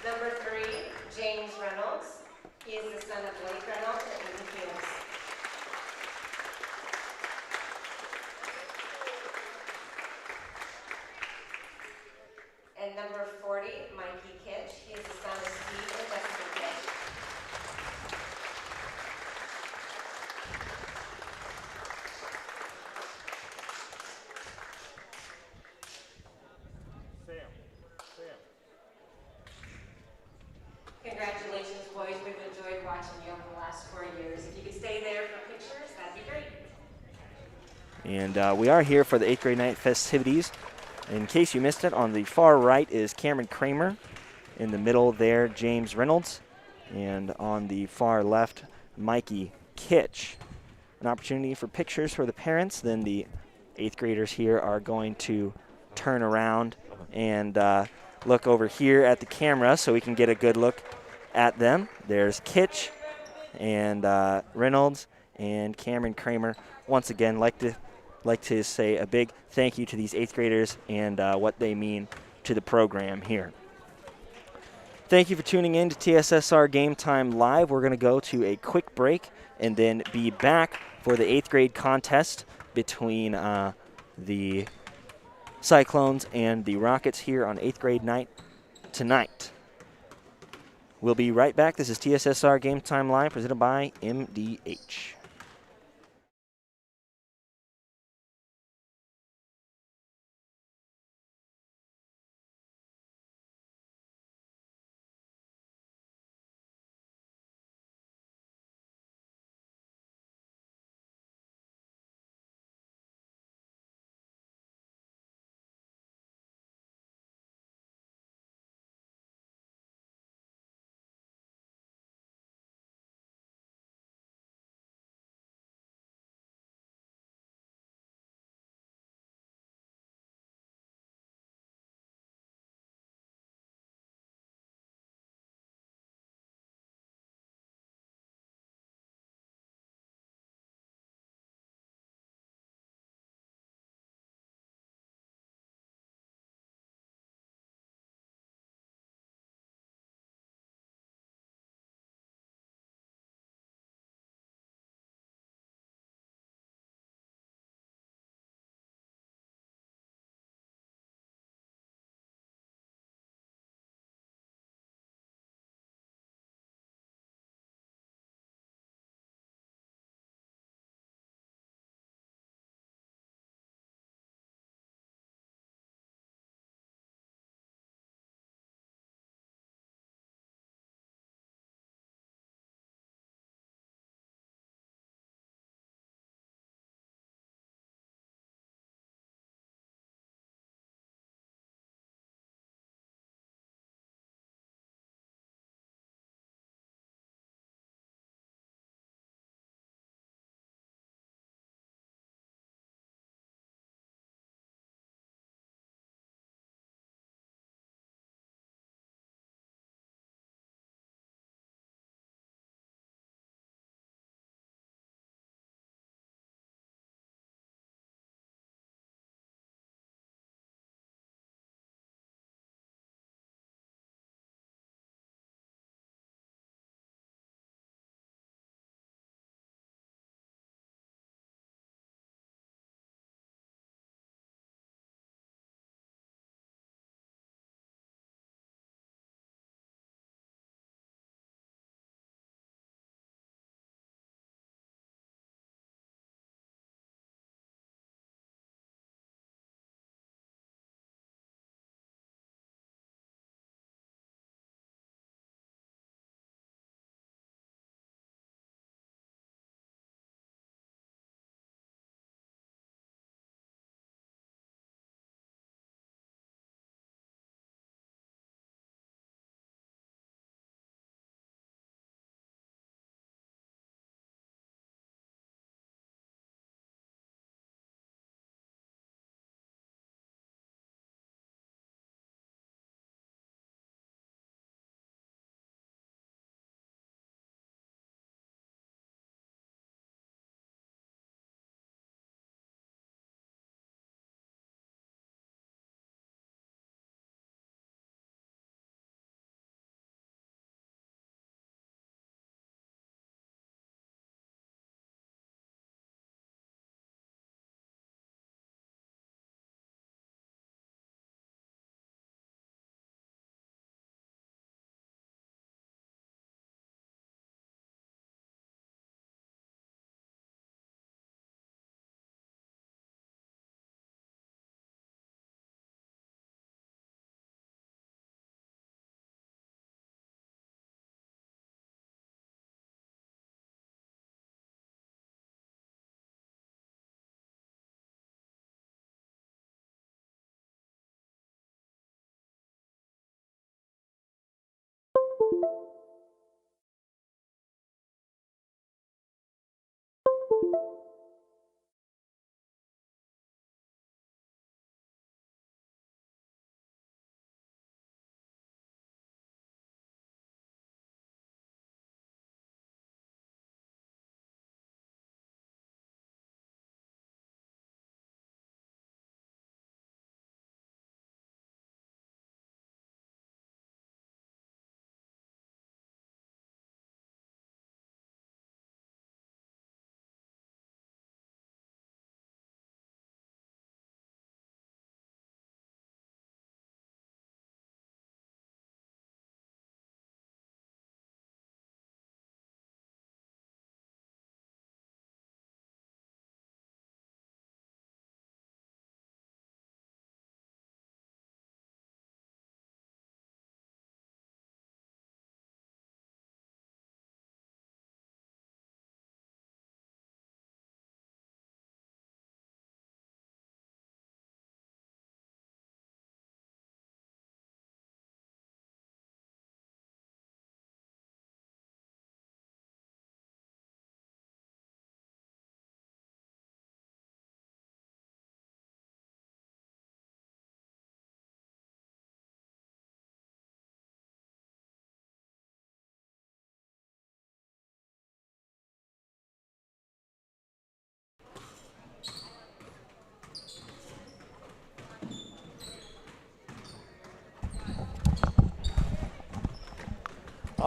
Number 3, James Reynolds. He is the son of Blake Reynolds and Amy Hughes. And number 40, Mikey Kitch. He is the son of Steve and Jessica Kitch. Congratulations, boys. We've enjoyed watching you over the last 4 years. If you could stay there for pictures, that'd be great. And we are here for the 8th grade night festivities. In case you missed it, on the far right is Cameron Cramer. In the middle there, James Reynolds. And on the far left, Mikey Kitch. An opportunity for pictures for the parents. Then the 8th graders here are going to turn around and look over here at the camera so we can get a good look at them. There's Kitch and Reynolds and Cameron Cramer. Once again, like to say a big thank you to these 8th graders and what they mean to the program here. Thank you for tuning in to TSSR Game Time Live. We're going to go to a quick break and then be back for the 8th grade contest between the Cyclones and the Rockets here on 8th grade night tonight. We'll be right back. This is TSSR Game Time Live presented by MDH.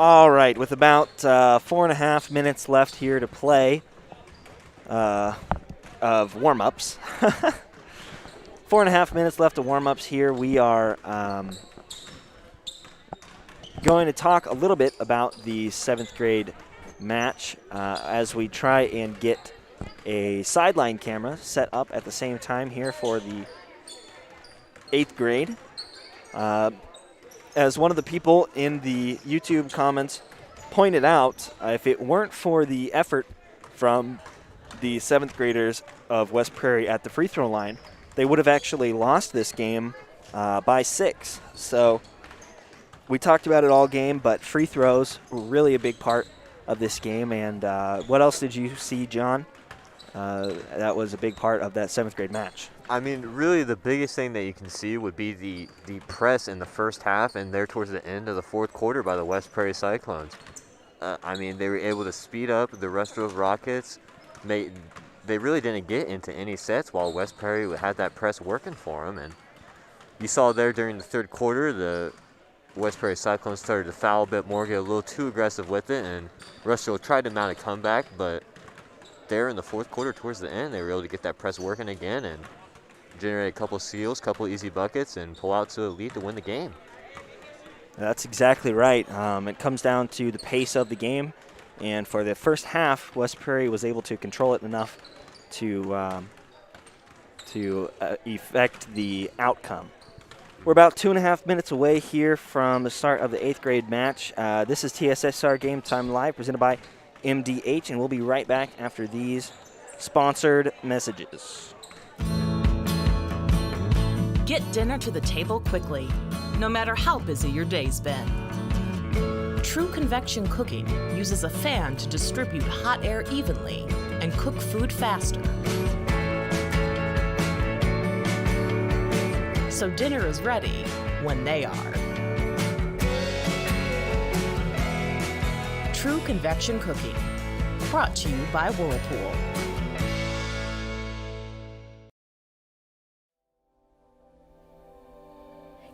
All right, with about 4.5 minutes left here to play of warm-ups. 4.5 minutes left of warm-ups here. We are going to talk a little bit about the 7th grade match as we try and get a sideline camera set up at the same time here for the 8th grade. As one of the people in the YouTube comments pointed out, if it weren't for the effort from the 7th graders of West Prairie at the free throw line, they would have actually lost this game by 6. So we talked about it all game, but free throws were really a big part of this game. And what else did you see, John? That was a big part of that 7th grade match. I mean, really the biggest thing that you can see would be the press in the first half and there towards the end of the 4th quarter by the West Prairie Cyclones. I mean, they were able to speed up the Rushville Rockets. They really didn't get into any sets while West Prairie had that press working for them. And you saw there during the 3rd quarter, the West Prairie Cyclones started to foul a bit more, get a little too aggressive with it, and Rushville tried to mount a comeback, but there in the 4th quarter towards the end, they were able to get that press working again and generate a couple steals, couple easy buckets, and pull out to a lead to win the game. That's exactly right. It comes down to the pace of the game, and for the first half, West Prairie was able to control it enough to effect the outcome. We're about 2.5 minutes away here from the start of the 8th grade match. This is TSSR Game Time Live, presented by MDH, and we'll be right back after these sponsored messages. Get dinner to the table quickly, no matter how busy your day's been. True Convection Cooking uses a fan to distribute hot air evenly and cook food faster. So dinner is ready when they are. True Convection Cooking, brought to you by Whirlpool.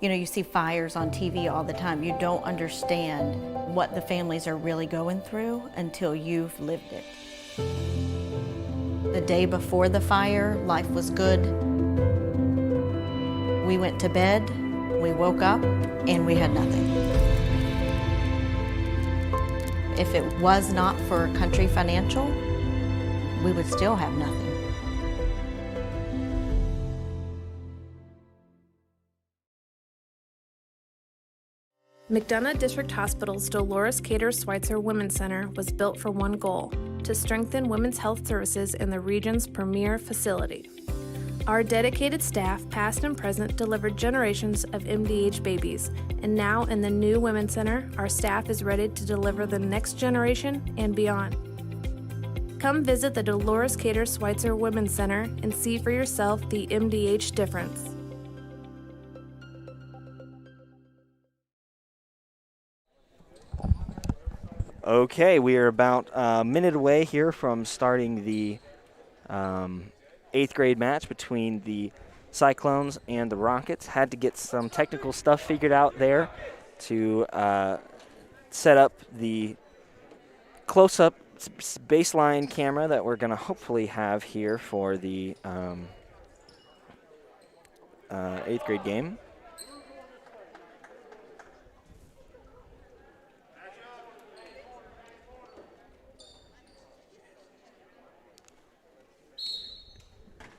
You know, you see fires on TV all the time. You don't understand what the families are really going through until you've lived it. The day before the fire, life was good. We went to bed, we woke up, and we had nothing. If it was not for Country Financial, we would still have nothing. McDonough District Hospital's Dolores Cater Schweitzer Women's Center was built for one goal: to strengthen women's health services in the region's premier facility. Our dedicated staff, past and present, delivered generations of MDH babies, and now in the new Women's Center, our staff is ready to deliver the next generation and beyond. Come visit the Dolores Cater Schweitzer Women's Center and see for yourself the MDH difference. Okay, we are about a minute away here from starting the 8th grade match between the Cyclones and the Rockets. Had to get some technical stuff figured out there to set up the close-up baseline camera that we're going to hopefully have here for the 8th grade game.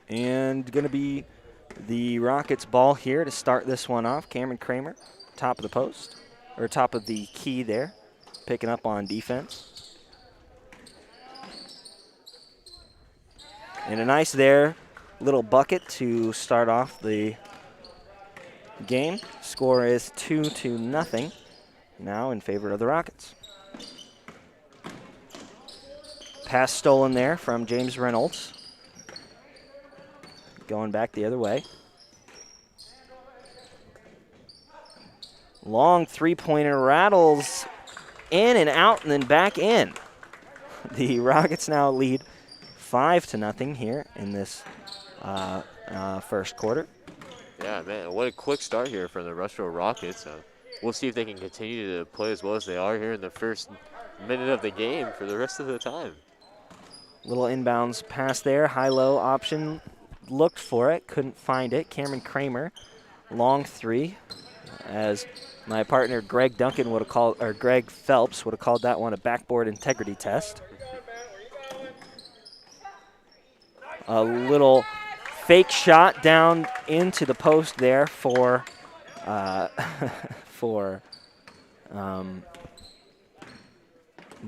And going to be the Rockets' ball here to start this one off. Cameron Cramer, top of the post, or top of the key there, picking up on defense. And a nice there little bucket to start off the game. Score is 2-0 now in favor of the Rockets. Pass stolen there from James Reynolds. Going back the other way. Long three-pointer rattles in and out and then back in. The Rockets now lead 5-0 here in this first quarter. Yeah, man, what a quick start here for the Rushville Rockets. we'll see if they can continue to play as well as they are here in the first minute of the game for the rest of the time. Little inbounds pass there, high-low option. Looked for it, couldn't find it. Cameron Cramer, long three, as my partner Greg Duncan would have called, or Greg Phelps would have called that one a backboard integrity test. A little fake shot down into the post there for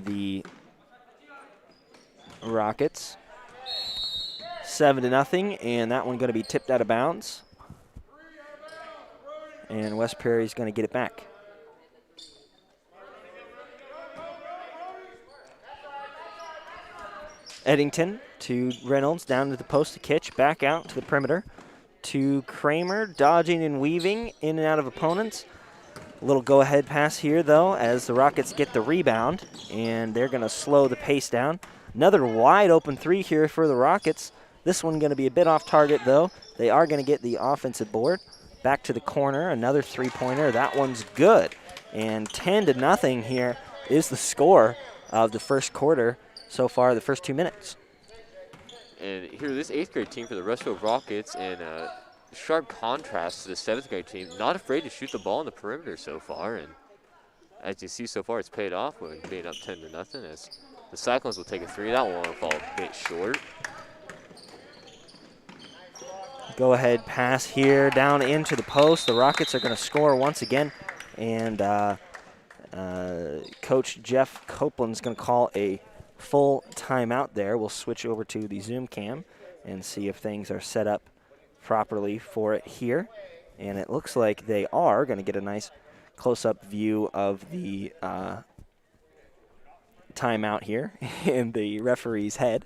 the Rockets. 7-0, and that one going to be tipped out of bounds. And West Prairie's going to get it back. Eddington to Reynolds, down to the post to Kitch, back out to the perimeter to Cramer, dodging and weaving in and out of opponents. A little go-ahead pass here, though, as the Rockets get the rebound, and they're going to slow the pace down. Another wide-open three here for the Rockets. This one going to be a bit off target, though. They are going to get the offensive board. Back to the corner, another three-pointer. That one's good. And 10-0 here is the score of the first quarter so far, the first 2 minutes. And here, this 8th grade team for the Rushville Rockets, in sharp contrast to the 7th grade team, not afraid to shoot the ball on the perimeter so far. And as you see so far, it's paid off with being up 10-0 as the Cyclones will take a three. That one will fall a bit short. Go-ahead pass here down into the post. The Rockets are going to score once again, and Coach Jeff Copeland's going to call a full timeout there. We'll switch over to the Zoom cam and see if things are set up properly for it here. And it looks like they are going to get a nice close-up view of the timeout here in the referee's head.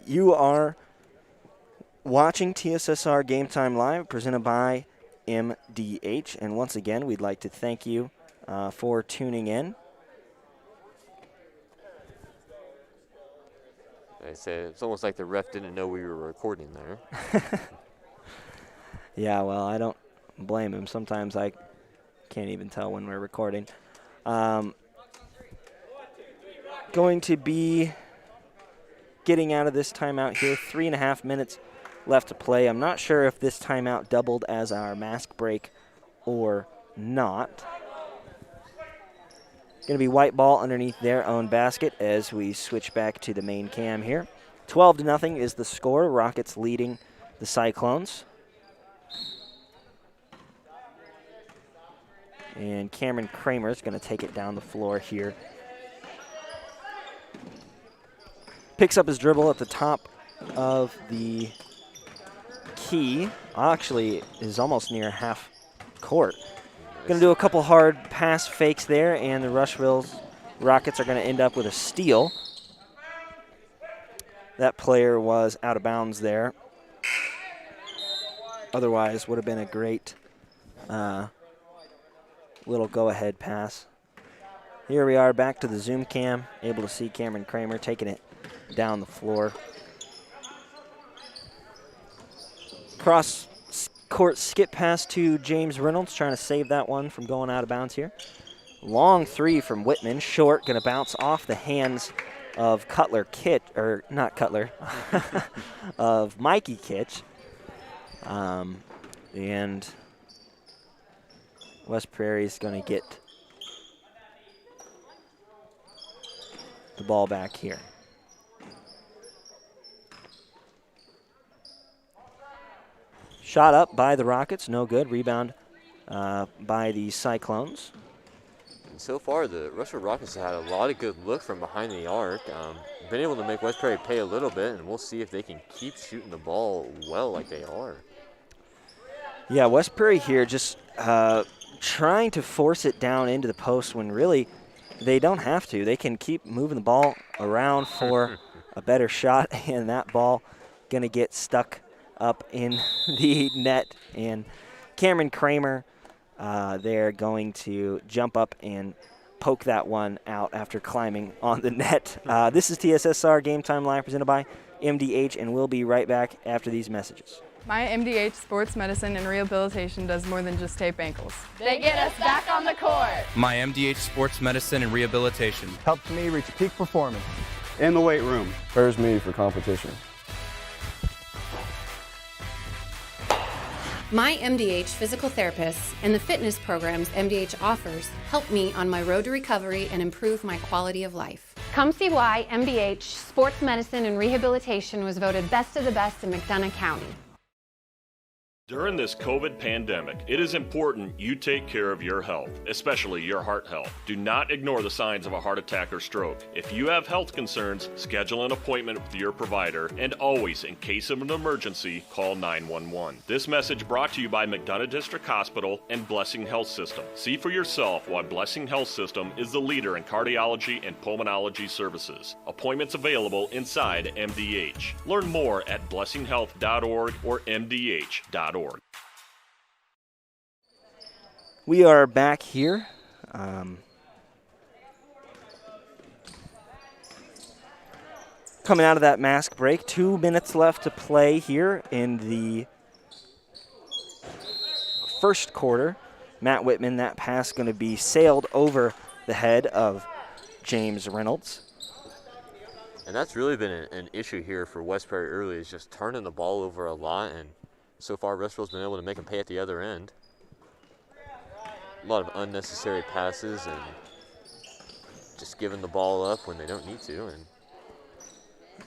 You are watching TSSR Game Time Live, presented by MDH. And once again, we'd like to thank you for tuning in. I say it's almost like the ref didn't know we were recording there. Yeah, well, I don't blame him. Sometimes I can't even tell when we're recording. Going to be getting out of this timeout here. 3.5 minutes left to play. I'm not sure if this timeout doubled as our mask break or not. Going to be white ball underneath their own basket as we switch back to the main cam here. 12-0 is the score. Rockets leading the Cyclones. And Cameron Cramer is going to take it down the floor here. Picks up his dribble at the top of the key. Actually, is almost near half court. Going to do a couple hard pass fakes there, and the Rushville Rockets are going to end up with a steal. That player was out of bounds there. Otherwise, would have been a great little go-ahead pass. Here we are back to the Zoom cam, able to see Cameron Cramer taking it down the floor. Cross-court skip pass to James Reynolds, trying to save that one from going out of bounds here. Long three from Whitman, short, going to bounce off the hands of of Mikey Kitch. And West Prairie is going to get the ball back here. Shot up by the Rockets, no good. Rebound by the Cyclones. And so far, the Rushville Rockets have had a lot of good look from behind the arc. Been able to make West Prairie pay a little bit, and we'll see if they can keep shooting the ball well like they are. Yeah, West Prairie here just trying to force it down into the post when really they don't have to. They can keep moving the ball around for a better shot, and that ball going to get stuck up in the net. And Cameron Cramer, they're going to jump up and poke that one out after climbing on the net. This is TSSR Game Time Live presented by MDH, and we'll be right back after these messages. My MDH Sports Medicine and Rehabilitation does more than just tape ankles. They get us back on the court. My MDH Sports Medicine and Rehabilitation helps me reach peak performance in the weight room. Prepares me for competition. My MDH physical therapists and the fitness programs MDH offers help me on my road to recovery and improve my quality of life. Come see why MDH Sports Medicine and Rehabilitation was voted best of the best in McDonough County. During this COVID pandemic, it is important you take care of your health, especially your heart health. Do not ignore the signs of a heart attack or stroke. If you have health concerns, schedule an appointment with your provider, and always, in case of an emergency, call 911. This message brought to you by McDonough District Hospital and Blessing Health System. See for yourself why Blessing Health System is the leader in cardiology and pulmonology services. Appointments available inside MDH. Learn more at blessinghealth.org or mdh.org. We are back here. Coming out of that mask break, 2 minutes left to play here in the first quarter. Matt Whitman, that pass going to be sailed over the head of James Reynolds. And that's really been an issue here for West Prairie early, is just turning the ball over a lot, and so far Rushville's been able to make them pay at the other end. A lot of unnecessary passes and just giving the ball up when they don't need to. And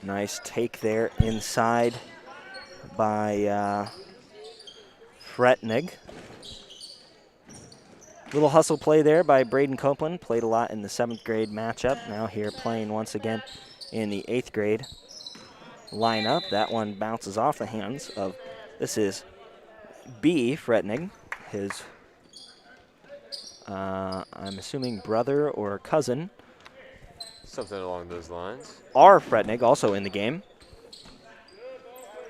nice take there inside by Fretnig. Little hustle play there by Braden Copeland. Played a lot in the 7th grade matchup. Now here playing once again in the 8th grade lineup. That one bounces off the hands of, this is B. Fretnig, his, I'm assuming brother or cousin. Something along those lines. R. Fretnig also in the game.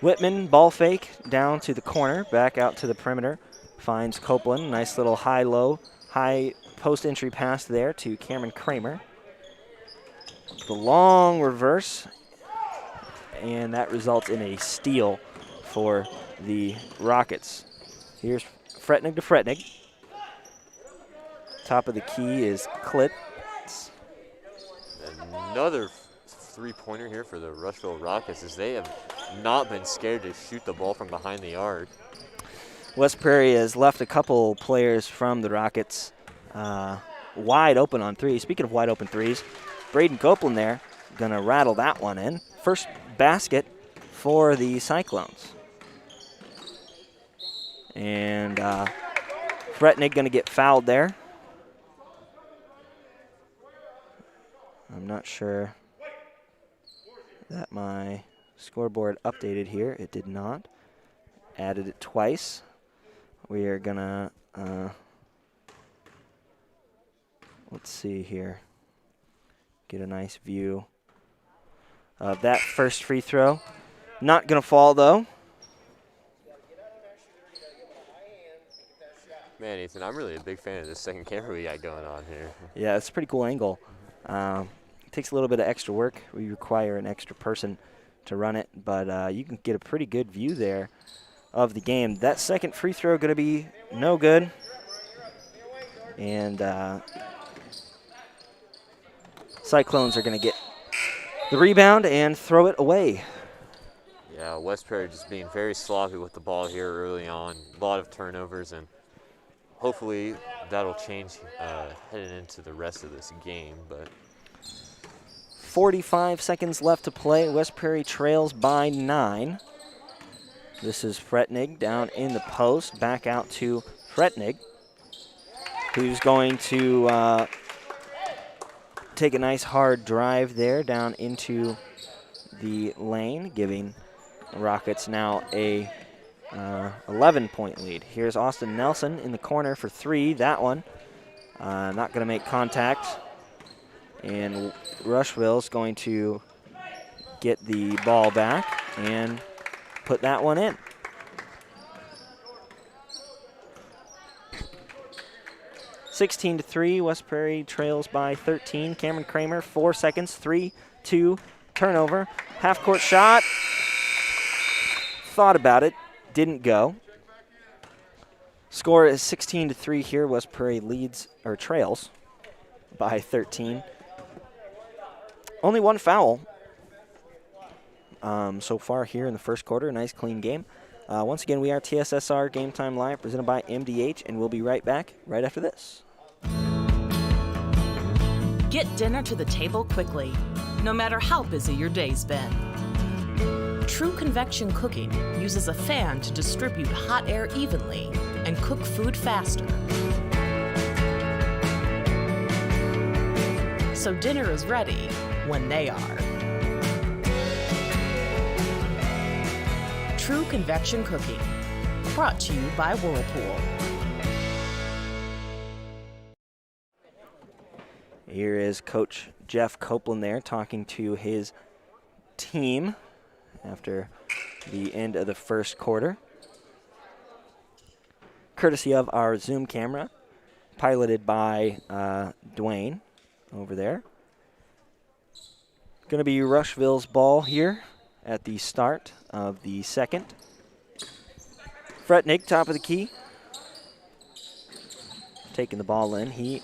Whitman, ball fake down to the corner, back out to the perimeter. Finds Copeland, nice little high-low, high post entry pass there to Cameron Cramer. The long reverse, and that results in a steal for the Rockets. Here's Fretnig to Fretnig. Top of the key is Klitt. Another three-pointer here for the Rushville Rockets, as they have not been scared to shoot the ball from behind the arc. West Prairie has left a couple players from the Rockets wide open on threes. Speaking of wide open threes, Braden Copeland there, gonna rattle that one in. First basket for the Cyclones. And Fretnig gonna get fouled there. I'm not sure that my scoreboard updated here. It did not. Added it twice. We are gonna, let's see here. Get a nice view of that first free throw. Not gonna fall though. Man, Ethan, I'm really a big fan of this second camera we got going on here. Yeah, it's a pretty cool angle. It takes a little bit of extra work. We require an extra person to run it, but you can get a pretty good view there of the game. That second free throw going to be no good. And Cyclones are going to get the rebound and throw it away. Yeah, West Prairie just being very sloppy with the ball here early on. A lot of turnovers, and hopefully that'll change heading into the rest of this game. But 45 seconds left to play. West Prairie trails by 9. This is Fretnig down in the post. Back out to Fretnig, who's going to take a nice hard drive there down into the lane, giving the Rockets now a 11-point lead. Here's Austin Nelson in the corner for 3. That one not going to make contact. And Rushville's going to get the ball back and put that one in. (16-3). West Prairie trails by 13. Cameron Cramer, 4 seconds. 3, 2, turnover. Half-court shot. Thought about it. didn't go. Score is 16-3 here. West Prairie leads or trails by 13. Only one foul so far here in the first quarter. A nice clean game. Once again, we are TSSR Game Time Live presented by MDH, and we'll be right back right after this. Get dinner to the table quickly, no matter how busy your day's been. True convection cooking uses a fan to distribute hot air evenly and cook food faster. So dinner is ready when they are. True convection cooking, brought to you by Whirlpool. Here is Coach Jeff Copeland there talking to his team after the end of the first quarter. Courtesy of our Zoom camera, piloted by Dwayne over there. Going to be Rushville's ball here at the start of the second. Fretnick, top of the key, taking the ball in. He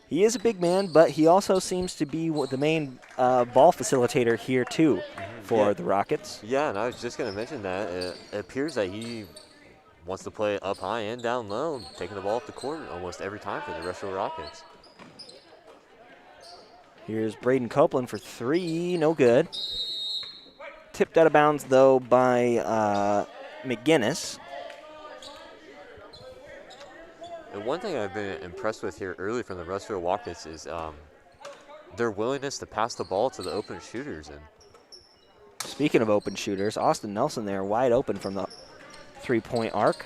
is a big man, but he also seems to be the main ball facilitator here, too, for the Rockets. Yeah, and I was just going to mention that. It appears that he wants to play up high and down low, taking the ball up the court almost every time for the Rushville Rockets. Here's Braden Copeland for three, no good. Tipped out of bounds, though, by McGinnis. And one thing I've been impressed with here early from the Rushville Rockets is their willingness to pass the ball to the open shooters. And speaking of open shooters, Austin Nelson there wide open from the three-point arc.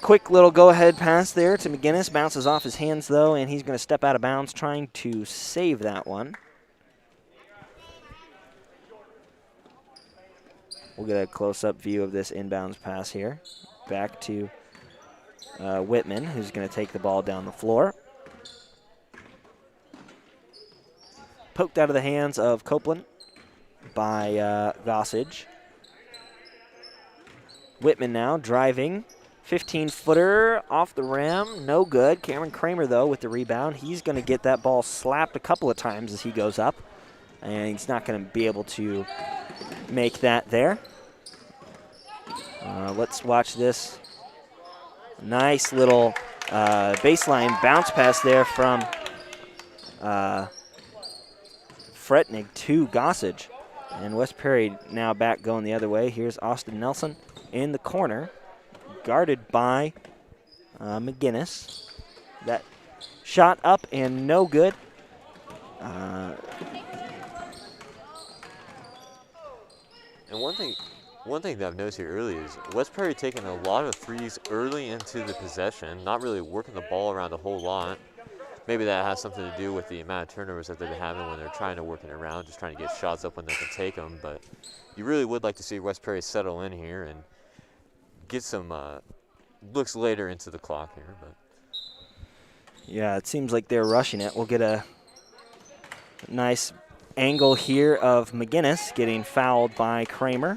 Quick little go-ahead pass there to McGinnis. Bounces off his hands, though, and he's going to step out of bounds trying to save that one. We'll get a close-up view of this inbounds pass here. Back to Whitman, who's going to take the ball down the floor. Poked out of the hands of Copeland by Gossage. Whitman now driving. 15-footer off the rim, no good. Cameron Cramer, though, with the rebound. He's going to get that ball slapped a couple of times as he goes up, and he's not going to be able to make that there. Let's watch this. Nice little baseline bounce pass there from Fretnick to Gossage. And West Prairie now back going the other way. Here's Austin Nelson in the corner, guarded by McGinnis. That shot up and no good. And one thing that I've noticed here early is West Prairie taking a lot of threes early into the possession, not really working the ball around a whole lot. Maybe that has something to do with the amount of turnovers that they've been having when they're trying to work it around, just trying to get shots up when they can take them. But you really would like to see West Prairie settle in here and get some looks later into the clock here. But yeah, it seems like they're rushing it. We'll get a nice angle here of McGinnis getting fouled by Cramer.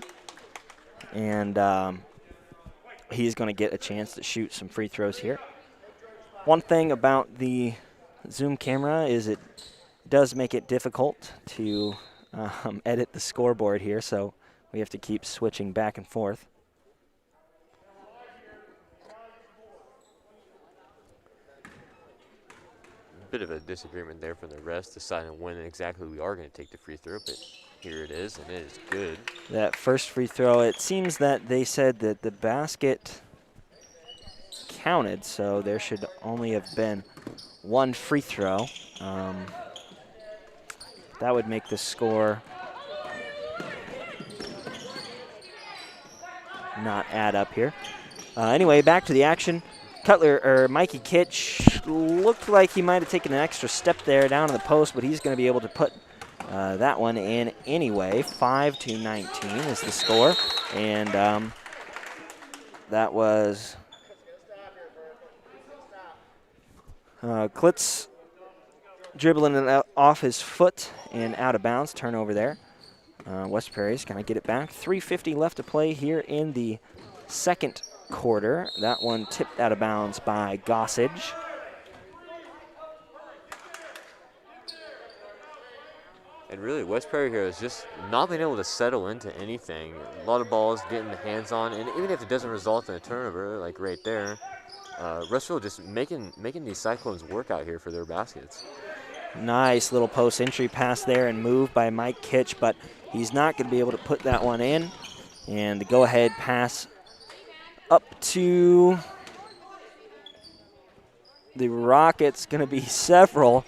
And he's going to get a chance to shoot some free throws here. One thing about the Zoom camera is it does make it difficult to edit the scoreboard here, so we have to keep switching back and forth. bit of a disagreement there from the refs deciding when exactly we are going to take the free throw, but here it is, and it is good. That first free throw, it seems that they said that the basket counted, so there should only have been one free throw. That would make the score not add up here. Anyway, back to the action. Mikey Kitch looked like he might have taken an extra step there down to the post, but he's going to be able to put that one in anyway. 5-19 is the score, and that was Klitz dribbling it off his foot and out of bounds. Turnover there. West Prairie's going to get it back. 3:50 left to play here in the second quarter. That one tipped out of bounds by Gossage. And really, West Prairie here has just not been able to settle into anything. A lot of balls getting the hands on, and even if it doesn't result in a turnover, like right there, Rushville just making these Cyclones work out here for their baskets. Nice little post entry pass there and move by Mike Kitch, but he's not going to be able to put that one in. And the go-ahead pass up to the Rockets, going to be several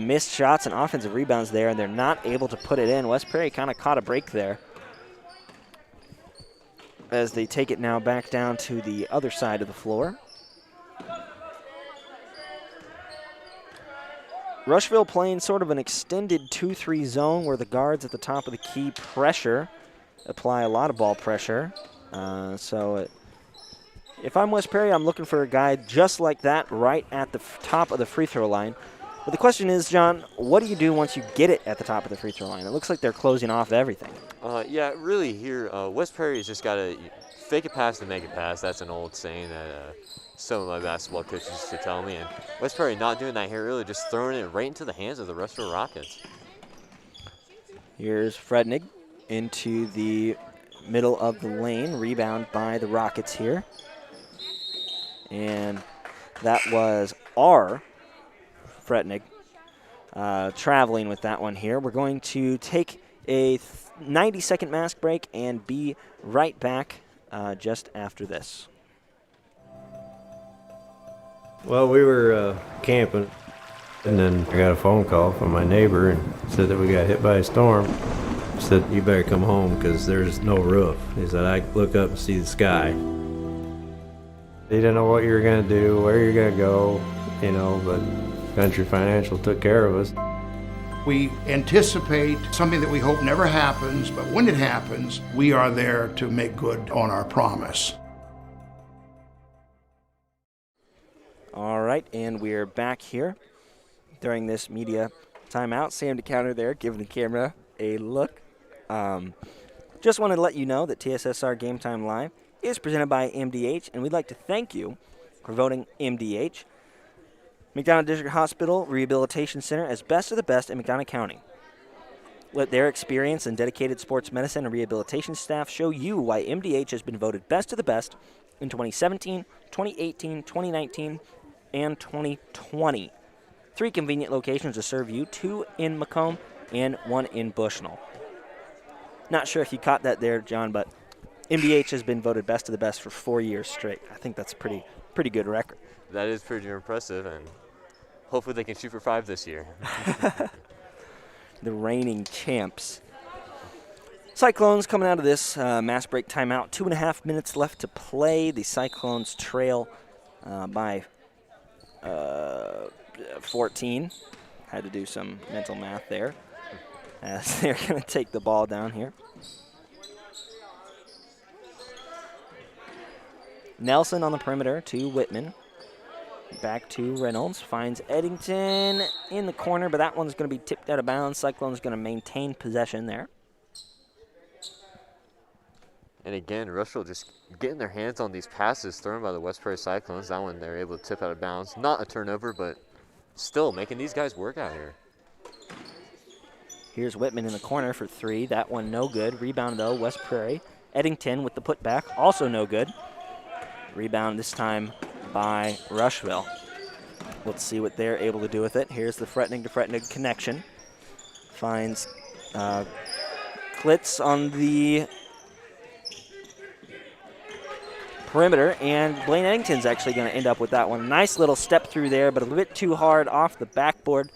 missed shots and offensive rebounds there, and they're not able to put it in. West Prairie kind of caught a break there as they take it now back down to the other side of the floor. Rushville playing sort of an extended 2-3 zone where the guards at the top of the key apply a lot of ball pressure. If I'm West Prairie, I'm looking for a guy just like that right at the top of the free throw line. But the question is, John, what do you do once you get it at the top of the free throw line? It looks like they're closing off everything. Yeah, really here, West Prairie's just got to fake a pass to make a pass. That's an old saying that some of my basketball coaches used to tell me. And West Prairie not doing that here, really just throwing it right into the hands of the Rushville Rockets. Here's Frednig into the middle of the lane. Rebound by the Rockets here. And that was R. Frednig traveling with that one here. We're going to take a 90-second mask break and be right back just after this. Well, we were camping, and then I got a phone call from my neighbor and said that we got hit by a storm. He said, you better come home because there's no roof. He said, I look up and see the sky. He didn't know what you were going to do, where you're going to go, but Country Financial took care of us. We anticipate something that we hope never happens, but when it happens, we are there to make good on our promise. All right, and we're back here during this media timeout. Sam DeCounter there giving the camera a look. Just wanted to let you know that TSSR Game Time Live is presented by MDH, and we'd like to thank you for voting MDH. McDonough District Hospital Rehabilitation Center as best of the best in McDonough County. Let their experience and dedicated sports medicine and rehabilitation staff show you why MDH has been voted best of the best in 2017, 2018, 2019, and 2020. 3 convenient locations to serve you, 2 in Macomb and 1 in Bushnell. Not sure if you caught that there, John, but MDH has been voted best of the best for 4 years straight. I think that's a pretty good record. That is pretty impressive, and hopefully they can shoot for 5 this year. The reigning champs. Cyclones coming out of this mass break timeout. 2.5 minutes left to play. The Cyclones trail by 14. Had to do some mental math there as they're going to take the ball down here. Nelson on the perimeter to Whitman. Back to Reynolds. Finds Eddington in the corner, but that one's going to be tipped out of bounds. Cyclone's going to maintain possession there. And again, Rushville just getting their hands on these passes thrown by the West Prairie Cyclones. That one they're able to tip out of bounds. Not a turnover, but still making these guys work out here. Here's Whitman in the corner for 3. That one no good. Rebound, though, West Prairie. Eddington with the putback, also no good. Rebound this time by Rushville. Let's see what they're able to do with it. Here's the Fretnig to Fretnig connection. Finds Klitz on the perimeter, and Blaine Eddington's actually going to end up with that one. Nice little step through there, but a bit too hard off the backboard,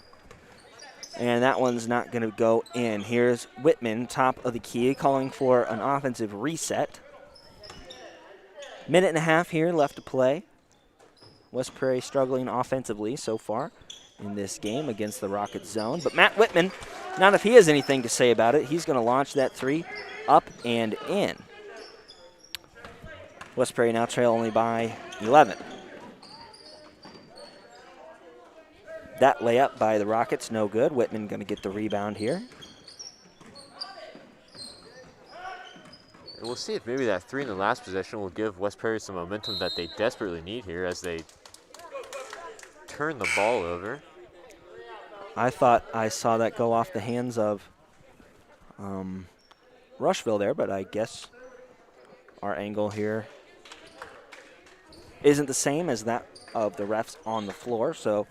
and that one's not going to go in. Here's Whitman, top of the key, calling for an offensive reset. 1.5 minutes here left to play. West Prairie struggling offensively so far in this game against the Rocket zone. But Matt Whitman, not if he has anything to say about it, he's going to launch that 3 up and in. West Prairie now trail only by 11. That layup by the Rockets, no good. Whitman going to get the rebound here. And we'll see if maybe that 3 in the last possession will give West Prairie some momentum that they desperately need here as they turn the ball over. I thought I saw that go off the hands of Rushville there, but I guess our angle here isn't the same as that of the refs on the floor, so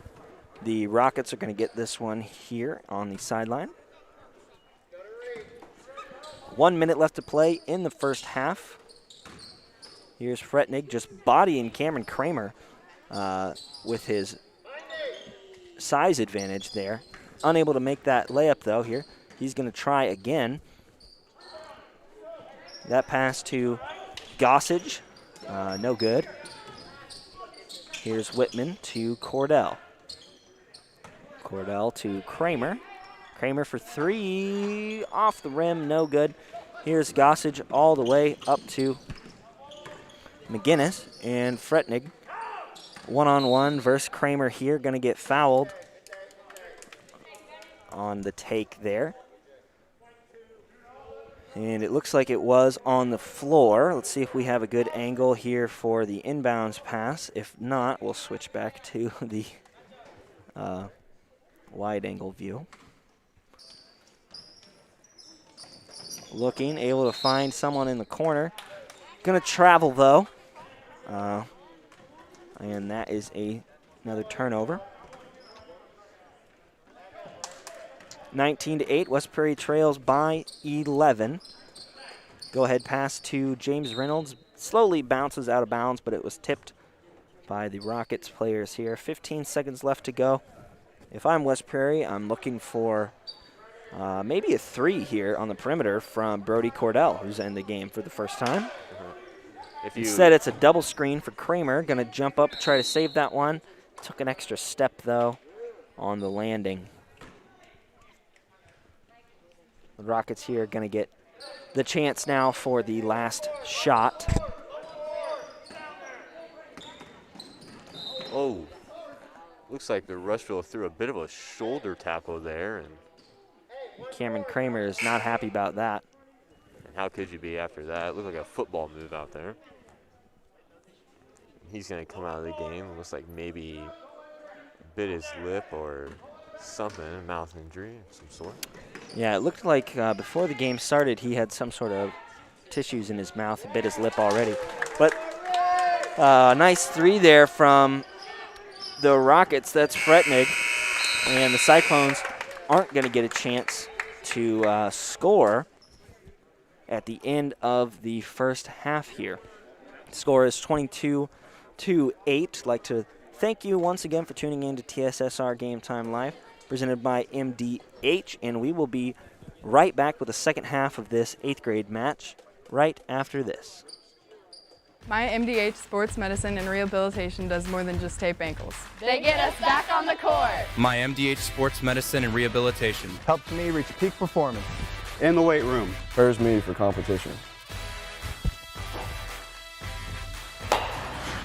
the Rockets are going to get this one here on the sideline. 1 minute left to play in the first half. Here's Fretnig just bodying Cameron Cramer with his size advantage there. Unable to make that layup, though, here. He's going to try again. That pass to Gossage, no good. Here's Whitman to Cordell. Cordell to Cramer. Cramer for 3, off the rim, no good. Here's Gossage all the way up to McGinnis and Fretnig. One-on-one versus Cramer here, going to get fouled on the take there. And it looks like it was on the floor. Let's see if we have a good angle here for the inbounds pass. If not, we'll switch back to the wide angle view. Looking, able to find someone in the corner. Gonna travel though. And that is another turnover. 19-8, West Prairie trails by 11. Go ahead pass to James Reynolds. Slowly bounces out of bounds, but it was tipped by the Rockets players here. 15 seconds left to go. If I'm West Prairie, I'm looking for maybe a 3 here on the perimeter from Brody Cordell, who's in the game for the first time. Instead, it's a double screen for Cramer. Going to jump up, try to save that one. Took an extra step, though, on the landing. The Rockets here are going to get the chance now for the last shot. Oh, looks like the Rushville threw a bit of a shoulder tackle there. And Cameron Cramer is not happy about that. And how could you be after that? It looked like a football move out there. He's going to come out of the game. It looks like maybe bit his lip or something, a mouth injury of some sort. Yeah, it looked like before the game started, he had some sort of tissues in his mouth, bit his lip already. But nice 3 there from the Rockets. That's Fretnig. And the Cyclones aren't going to get a chance to score at the end of the first half here. The score is 22-8. I'd like to thank you once again for tuning in to TSSR Game Time Live, presented by MDH, and we will be right back with the second half of this 8th grade match right after this. My MDH Sports Medicine and Rehabilitation does more than just tape ankles. They get us back on the court. My MDH Sports Medicine and Rehabilitation helps me reach peak performance in the weight room. Prepares me for competition.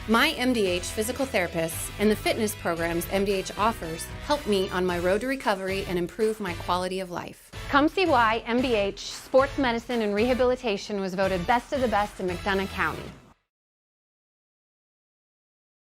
My MDH physical therapists and the fitness programs MDH offers help me on my road to recovery and improve my quality of life. Come see why MDH Sports Medicine and Rehabilitation was voted best of the best in McDonough County.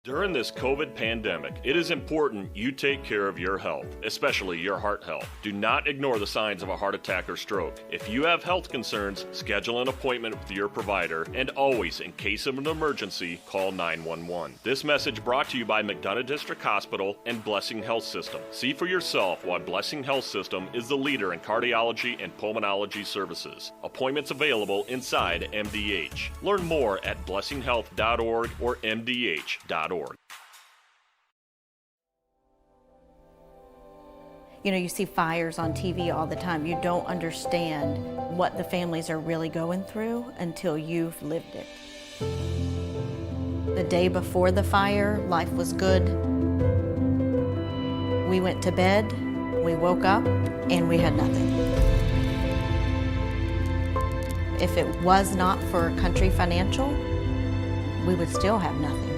During this COVID pandemic, it is important you take care of your health, especially your heart health. Do not ignore the signs of a heart attack or stroke. If you have health concerns, schedule an appointment with your provider, and always, in case of an emergency, call 911. This message brought to you by McDonough District Hospital and Blessing Health System. See for yourself why Blessing Health System is the leader in cardiology and pulmonology services. Appointments available inside MDH. Learn more at blessinghealth.org or mdh.org. You know, you see fires on TV all the time. You don't understand what the families are really going through until you've lived it. The day before the fire, life was good. We went to bed, we woke up, and we had nothing. If it was not for Country Financial, we would still have nothing.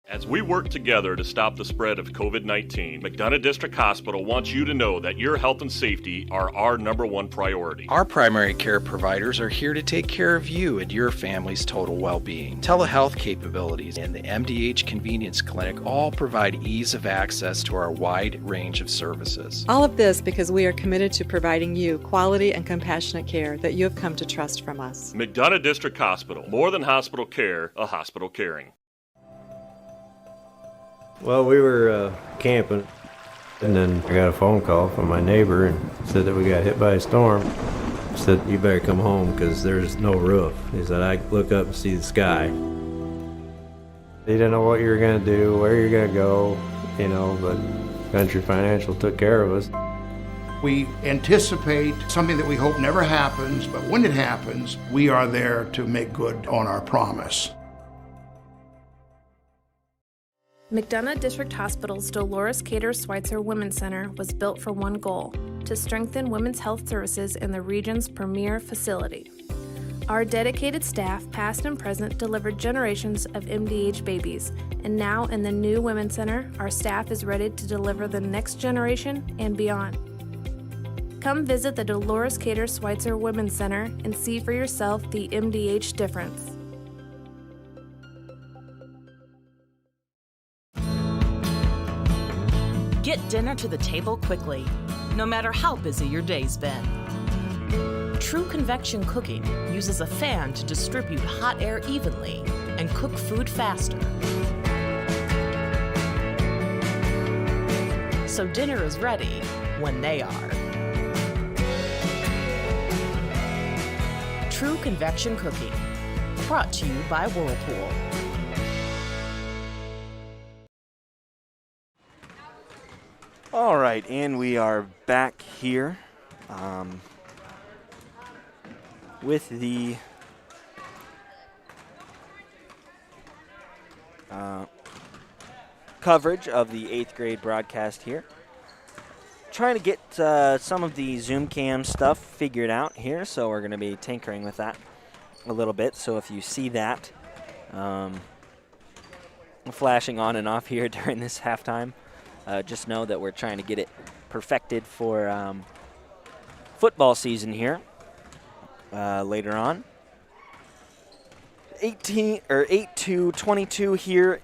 As we work together to stop the spread of COVID-19, McDonough District Hospital wants you to know that your health and safety are our #1 priority. Our primary care providers are here to take care of you and your family's total well-being. Telehealth capabilities and the MDH Convenience Clinic all provide ease of access to our wide range of services. All of this because we are committed to providing you quality and compassionate care that you have come to trust from us. McDonough District Hospital, more than hospital care, a hospital caring. Well, we were camping, and then I got a phone call from my neighbor and said that we got hit by a storm. Said, you better come home because there's no roof. He said, I look up and see the sky. They didn't know what you were going to do, where you're going to go, but Country Financial took care of us. We anticipate something that we hope never happens, but when it happens, we are there to make good on our promise. McDonough District Hospital's Dolores Cater Schweitzer Women's Center was built for one goal: to strengthen women's health services in the region's premier facility. Our dedicated staff, past and present, delivered generations of MDH babies, and now in the new Women's Center, our staff is ready to deliver the next generation and beyond. Come visit the Dolores Cater Schweitzer Women's Center and see for yourself the MDH difference. Get dinner to the table quickly, no matter how busy your day's been. True convection cooking uses a fan to distribute hot air evenly and cook food faster. So dinner is ready when they are. True convection cooking, brought to you by Whirlpool. All right, and we are back here with the coverage of the 8th grade broadcast here. Trying to get some of the Zoom cam stuff figured out here, so we're going to be tinkering with that a little bit. So if you see that flashing on and off here during this halftime, just know that we're trying to get it perfected for football season here later on. 8-22 here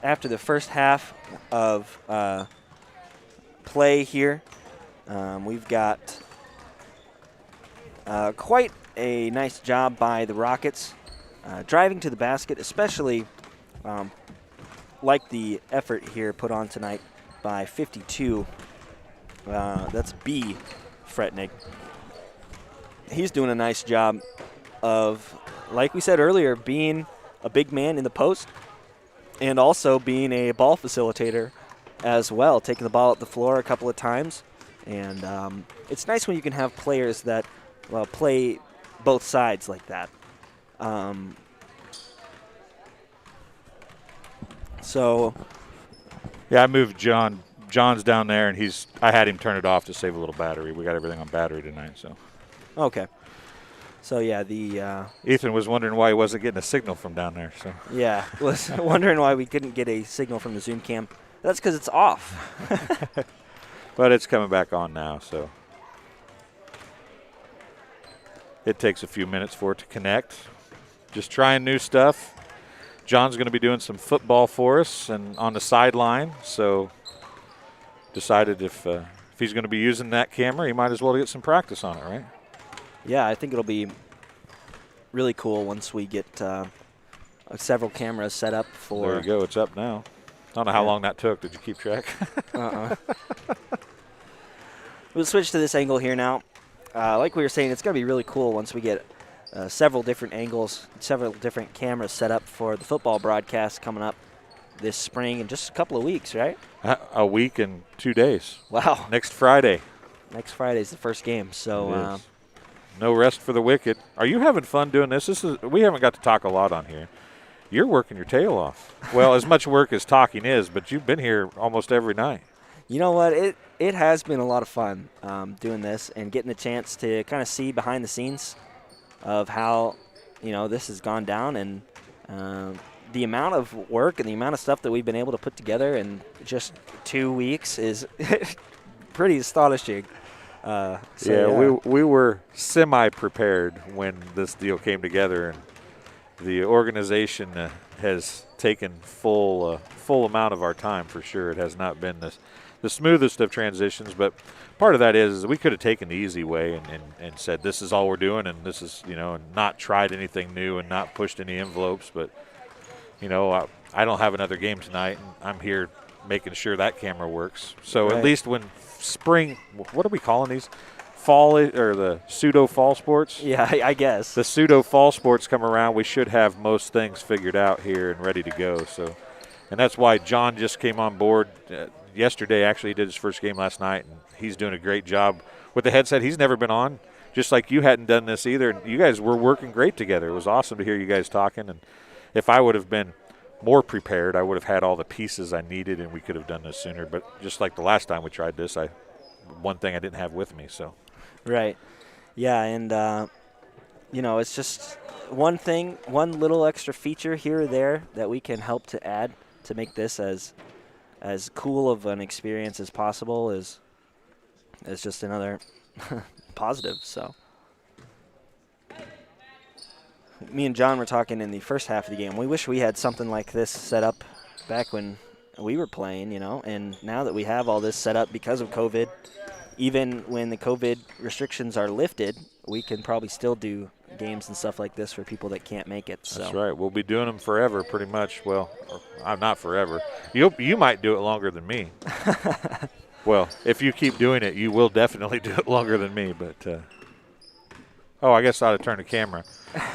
after the first half of play here. We've got quite a nice job by the Rockets driving to the basket, especially like the effort here put on tonight by 52. That's B. Fretnick. He's doing a nice job of, like we said earlier, being a big man in the post and also being a ball facilitator as well, taking the ball up the floor a couple of times. And it's nice when you can have players that play both sides like that. Yeah, I moved John. John's down there, and I had him turn it off to save a little battery. We got everything on battery tonight, so. Okay. So, yeah, Ethan was wondering why he wasn't getting a signal from down there, so. Yeah, was wondering why we couldn't get a signal from the Zoom cam. That's because it's off. But it's coming back on now, so. It takes a few minutes for it to connect. Just trying new stuff. John's going to be doing some football for us and on the sideline, so decided if he's going to be using that camera, he might as well get some practice on it, right? Yeah, I think it'll be really cool once we get several cameras set up for. There you go. It's up now. I don't know how long that took. Did you keep track? We'll switch to this angle here now. Like we were saying, it's going to be really cool once we get several different angles, several different cameras set up for the football broadcast coming up this spring in just a couple of weeks, right? A week and 2 days. Wow. Next Friday. Next Friday is the first game, so. No rest for the wicked. Are you having fun doing this? We haven't got to talk a lot on here. You're working your tail off. Well, as much work as talking is, but you've been here almost every night. You know what? It has been a lot of fun doing this and getting the chance to kind of see behind the scenes of how, this has gone down and the amount of work and the amount of stuff that we've been able to put together in just 2 weeks is pretty astonishing. We were semi-prepared when this deal came together, and the organization has taken full amount of our time for sure. It has not been the smoothest of transitions, but part of that is we could have taken the easy way and said this is all we're doing, and this is, and not tried anything new and not pushed any envelopes. But I don't have another game tonight, and I'm here making sure that camera works. So Right. At least when spring, what are we calling these? Fall or the pseudo fall sports? Yeah, I guess. The pseudo fall sports come around, we should have most things figured out here and ready to go. So, and that's why John just came on board yesterday. Actually, he did his first game last night, and he's doing a great job with the headset. He's never been on, just like you hadn't done this either. You guys were working great together. It was awesome to hear you guys talking. And if I would have been more prepared, I would have had all the pieces I needed, and we could have done this sooner. But just like the last time we tried this, one thing I didn't have with me. So. Right. Yeah, and, it's just one little extra feature here or there that we can help to add to make this as cool of an experience as possible is just another positive. So me and John were talking in the first half of the game. We wish we had something like this set up back when we were playing, and now that we have all this set up because of COVID, even when the COVID restrictions are lifted, we can probably still do games and stuff like this for people that can't make it. So. That's right. We'll be doing them forever, pretty much. Well, I'm not forever. You might do it longer than me. Well, if you keep doing it, you will definitely do it longer than me. But I guess I ought to turn the camera.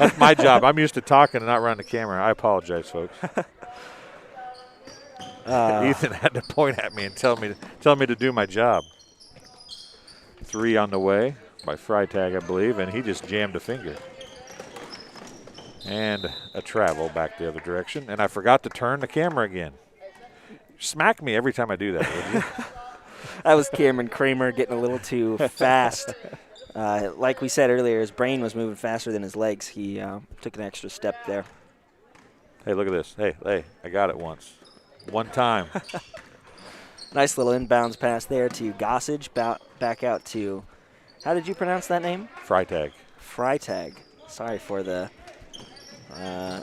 That's my job. I'm used to talking and not running the camera. I apologize, folks. Ethan had to point at me and tell me to do my job. 3 on the way by Freitag, I believe, and he just jammed a finger. And a travel back the other direction. And I forgot to turn the camera again. Smack me every time I do that, would you? That was Cameron Cramer getting a little too fast. Like we said earlier, his brain was moving faster than his legs. He took an extra step there. Hey, look at this. Hey, I got it once. One time. Nice little inbounds pass there to Gossage. Back out to, how did you pronounce that name? Freitag. Freitag. Sorry for the, I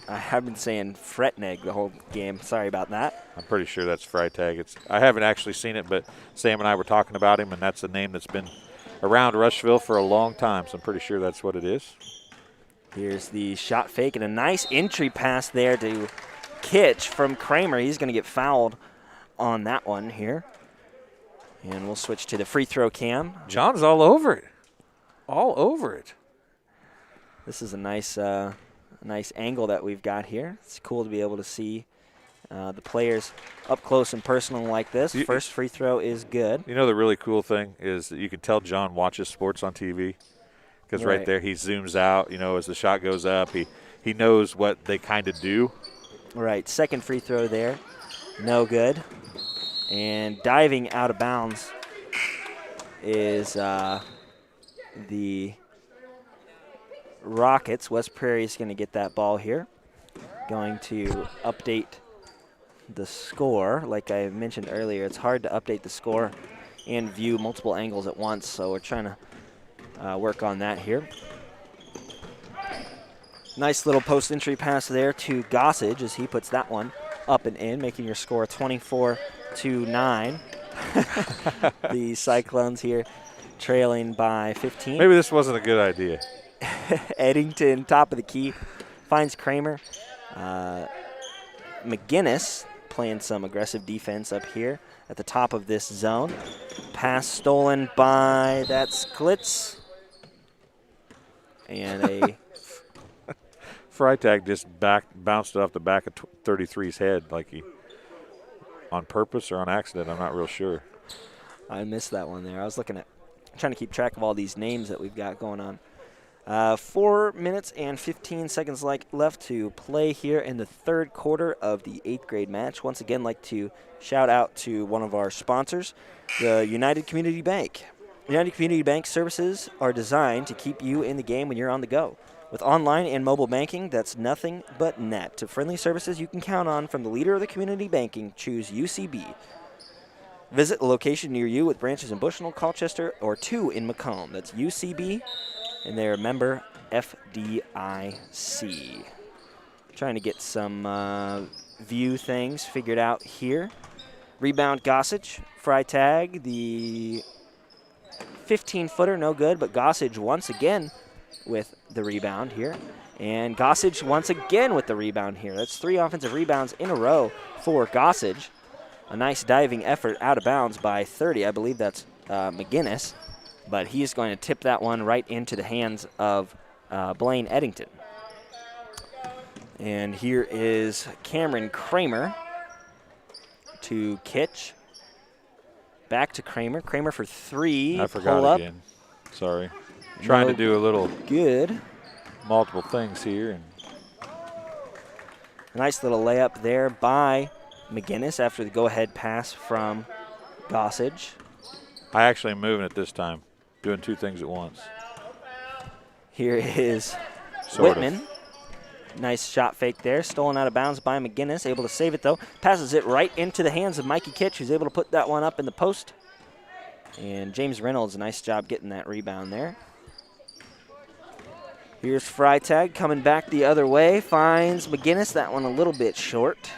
have been saying Fretneg the whole game. Sorry about that. I'm pretty sure that's Freitag. I haven't actually seen it, but Sam and I were talking about him, and that's a name that's been around Rushville for a long time, so I'm pretty sure that's what it is. Here's the shot fake and a nice entry pass there to Kitch from Cramer. He's going to get fouled on that one here. And we'll switch to the free throw cam. John's all over it. All over it. This is a nice angle that we've got here. It's cool to be able to see the players up close and personal like this. First free throw is good. You know the really cool thing is that you can tell John watches sports on TV because right there he zooms out, as the shot goes up. He knows what they kind of do. Right, second free throw there. No good. And diving out of bounds is the Rockets. West Prairie is going to get that ball here. Going to update the score. Like I mentioned earlier, it's hard to update the score and view multiple angles at once, so we're trying to work on that here. Nice little post entry pass there to Gossage as he puts that one up and in, making your score 24-9. The Cyclones here trailing by 15. Maybe this wasn't a good idea. Eddington, top of the key, finds Cramer. McGinnis playing some aggressive defense up here at the top of this zone. Pass stolen by, that's Klitz. And a Freitag just bounced it off the back of 33's head like he on purpose or on accident. I'm not real sure. I missed that one there. I was trying to keep track of all these names that we've got going on. 4 minutes and 15 seconds left to play here in the third quarter of the 8th grade match. Once again, like to shout out to one of our sponsors, the United Community Bank. United Community Bank services are designed to keep you in the game when you're on the go. With online and mobile banking, that's nothing but net. To friendly services you can count on from the leader of the community banking, choose UCB. Visit a location near you with branches in Bushnell, Colchester, or 2 in Macomb. That's UCB, and they're a member FDIC. Trying to get some view things figured out here. Rebound Gossage, fry tag, the 15-footer, no good, but Gossage once again with the rebound here. And Gossage once again with the rebound here. That's 3 offensive rebounds in a row for Gossage. A nice diving effort out of bounds by 30. I believe that's McGinnis, but he's going to tip that one right into the hands of Blaine Eddington. And here is Cameron Cramer to Kitch. Back to Cramer. Cramer for 3. I forgot pull up. again. Sorry. Trying to do a little good. Multiple things here. And a nice little layup there by McGinnis after the go-ahead pass from Gossage. I actually am moving it this time, doing 2 things at once. Here is Sort Whitman. of. Nice shot fake there. Stolen out of bounds by McGinnis. Able to save it, though. Passes it right into the hands of Mikey Kitch, who's able to put that one up in the post. And James Reynolds, a nice job getting that rebound there. Here's Freitag coming back the other way. Finds McGinnis. That one a little bit short.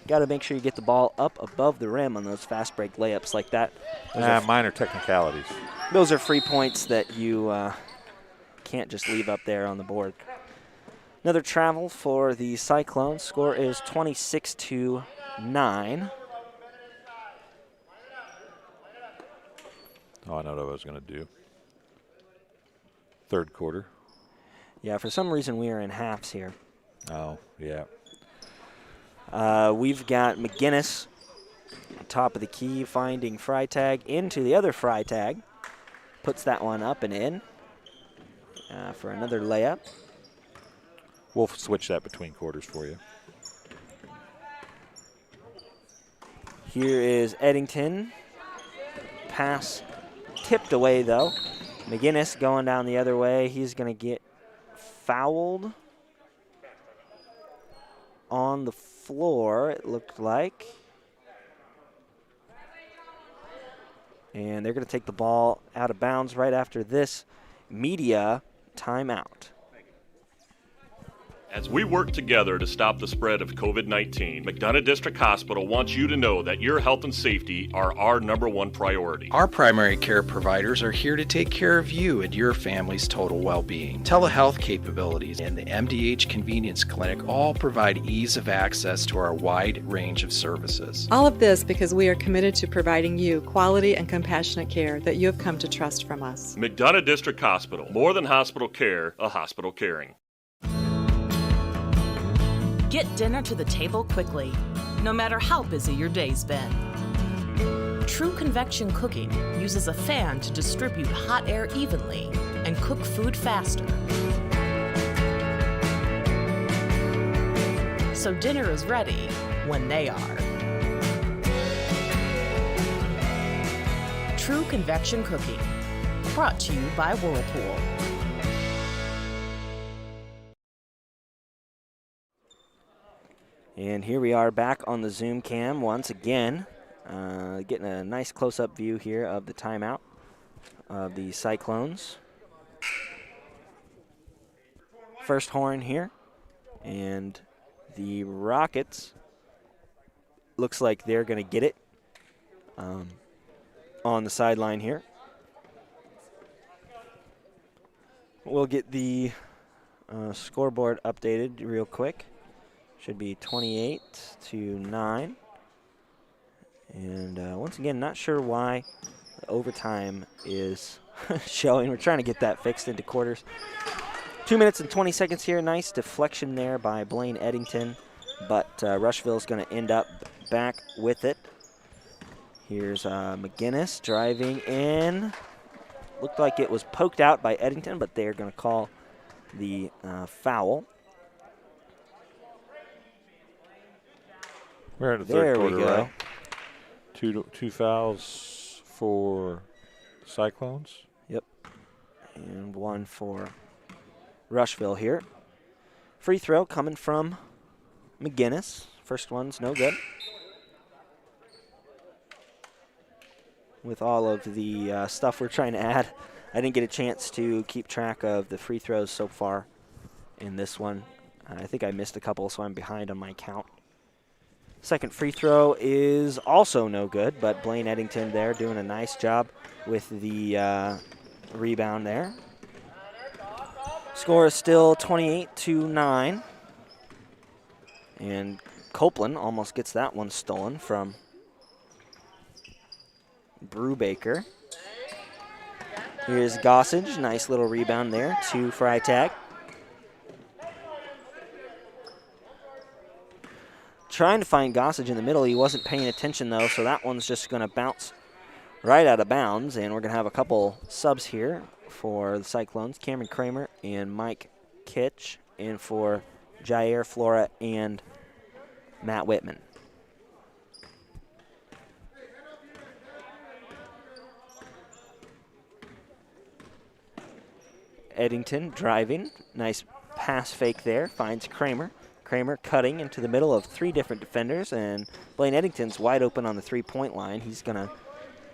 Got to make sure you get the ball up above the rim on those fast break layups like that. Minor technicalities. Those are free points that you can't just leave up there on the board. Another travel for the Cyclones. Score is 26-9. Oh, I know what I was going to do. Third quarter. Yeah, for some reason we are in halves here. Oh, yeah. We've got McGinnis on top of the key, finding Freitag into the other Freitag. Puts that one up and in for another layup. We'll switch that between quarters for you. Here is Eddington. Pass tipped away, though. McGinnis going down the other way. He's going to get fouled on the floor, it looked like. And they're going to take the ball out of bounds right after this media timeout. As we work together to stop the spread of COVID-19, McDonough District Hospital wants you to know that your health and safety are our #1 priority. Our primary care providers are here to take care of you and your family's total well-being. Telehealth capabilities and the MDH Convenience Clinic all provide ease of access to our wide range of services. All of this because we are committed to providing you quality and compassionate care that you have come to trust from us. McDonough District Hospital, more than hospital care, a hospital caring. Get dinner to the table quickly, no matter how busy your day's been. True convection cooking uses a fan to distribute hot air evenly and cook food faster. So dinner is ready when they are. True convection cooking, brought to you by Whirlpool. And here we are back on the Zoom cam once again, getting a nice close-up view here of the timeout of the Cyclones. First horn here, and the Rockets looks like they're going to get it on the sideline here. We'll get the scoreboard updated real quick. Should be 28-9. And once again, not sure why the overtime is showing. We're trying to get that fixed into quarters. 2 minutes and 20 seconds here. Nice deflection there by Blaine Eddington. But Rushville's going to end up back with it. Here's McGinnis driving in. Looked like it was poked out by Eddington, but they're going to call the foul. We're in the third quarter, we go. right? Two fouls for Cyclones. Yep. And one for Rushville here. Free throw coming from McGinnis. First one's no good. With all of the stuff we're trying to add, I didn't get a chance to keep track of the free throws so far in this one. I think I missed a couple, so I'm behind on my count. Second free throw is also no good, but Blaine Eddington there doing a nice job with the rebound there. Score is still 28-9. And Copeland almost gets that one stolen from Brubaker. Here's Gossage, nice little rebound there to Freitag. Trying to find Gossage in the middle. He wasn't paying attention though, so that one's just going to bounce right out of bounds. And we're going to have a couple subs here for the Cyclones. Cameron Cramer and Mike Kitch, and for Jair Flora and Matt Whitman. Eddington driving. Nice pass fake there. Finds Cramer. Cramer cutting into the middle of three different defenders, and Blaine Eddington's wide open on the three-point line. He's going to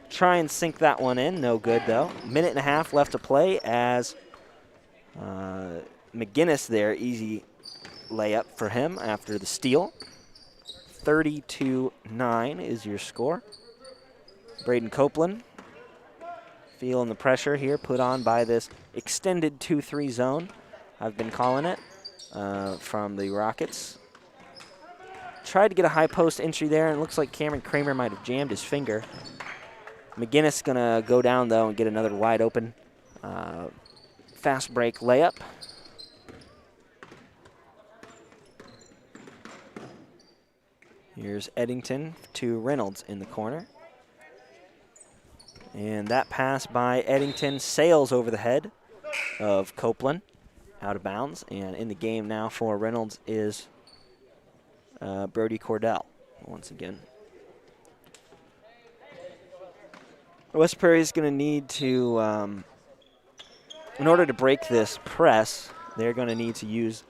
try and sink that one in. No good, though. Minute and a half left to play as McGinnis there. Easy layup for him after the steal. 32-9 is your score. Braden Copeland feeling the pressure here put on by this extended 2-3 zone, I've been calling it, from the Rockets. Tried to get a high post entry there, and it looks like Cameron Cramer might have jammed his finger. McGinnis going to go down, though, and get another wide open fast break layup. Here's Eddington to Reynolds in the corner. And that pass by Eddington sails over the head of Copeland, out of bounds. And in the game now for Reynolds is Brody Cordell once again. West Prairie is going to need to, in order to break this press, they're going to need to use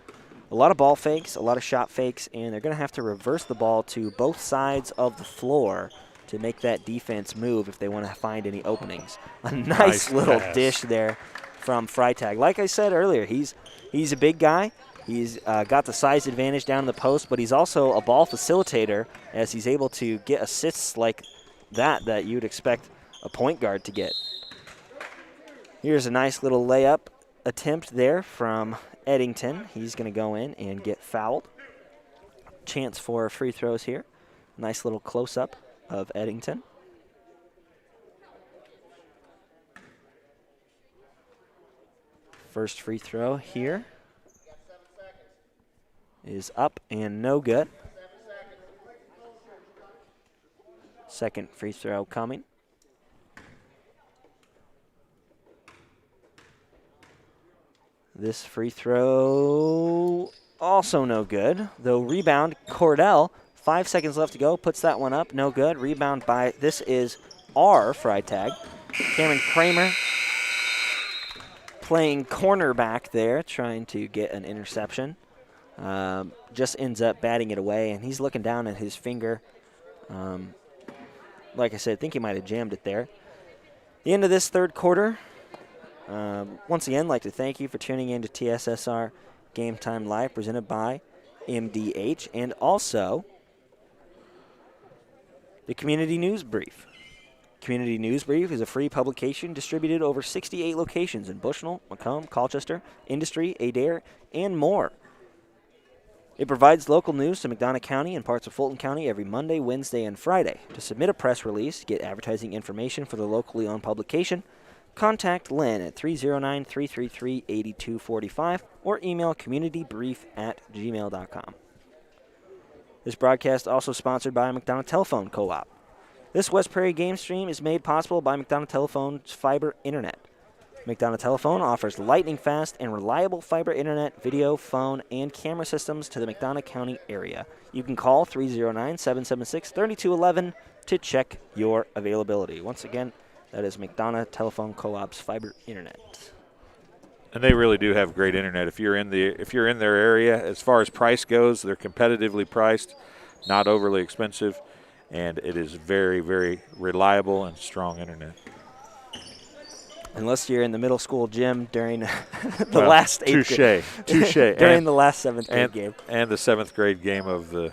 a lot of ball fakes, a lot of shot fakes, and they're going to have to reverse the ball to both sides of the floor to make that defense move if they want to find any openings. A nice little pass. Dish there from Freitag. Like I said earlier, he's a big guy. He's got the size advantage down in the post, but he's also a ball facilitator as he's able to get assists like that you'd expect a point guard to get. Here's a nice little layup attempt there from Eddington. He's going to go in and get fouled. Chance for free throws here. Nice little close-up of Eddington. First free throw here is up and no good. Second free throw coming. This free throw also no good, though rebound Cordell. 5 seconds left to go, puts that one up, no good. Rebound by, this is R Freitag. Cameron Cramer playing cornerback there, trying to get an interception. Just ends up batting it away, and he's looking down at his finger. Like I said, I think he might have jammed it there. The end of this third quarter. Once again, I'd like to thank you for tuning in to TSSR Game Time Live, presented by MDH, and also the Community News Brief. Community News Brief is a free publication distributed over 68 locations in Bushnell, Macomb, Colchester, Industry, Adair, and more. It provides local news to McDonough County and parts of Fulton County every Monday, Wednesday, and Friday. To submit a press release, get advertising information for the locally owned publication, contact Lynn at 309-333-8245 or email communitybrief@gmail.com. This broadcast also sponsored by McDonough Telephone Co-op. This West Prairie game stream is made possible by McDonough Telephone's fiber internet. McDonough Telephone offers lightning-fast and reliable fiber internet, video, phone, and camera systems to the McDonough County area. You can call 309-776-3211 to check your availability. Once again, that is McDonough Telephone Co-op's fiber internet. And they really do have great internet. If you're in their area, as far as price goes, they're competitively priced, not overly expensive, and it is very, very reliable and strong internet. Unless you're in the middle school gym during the last 8th grade. Touche. During the last 7th grade game. And the 7th grade game of the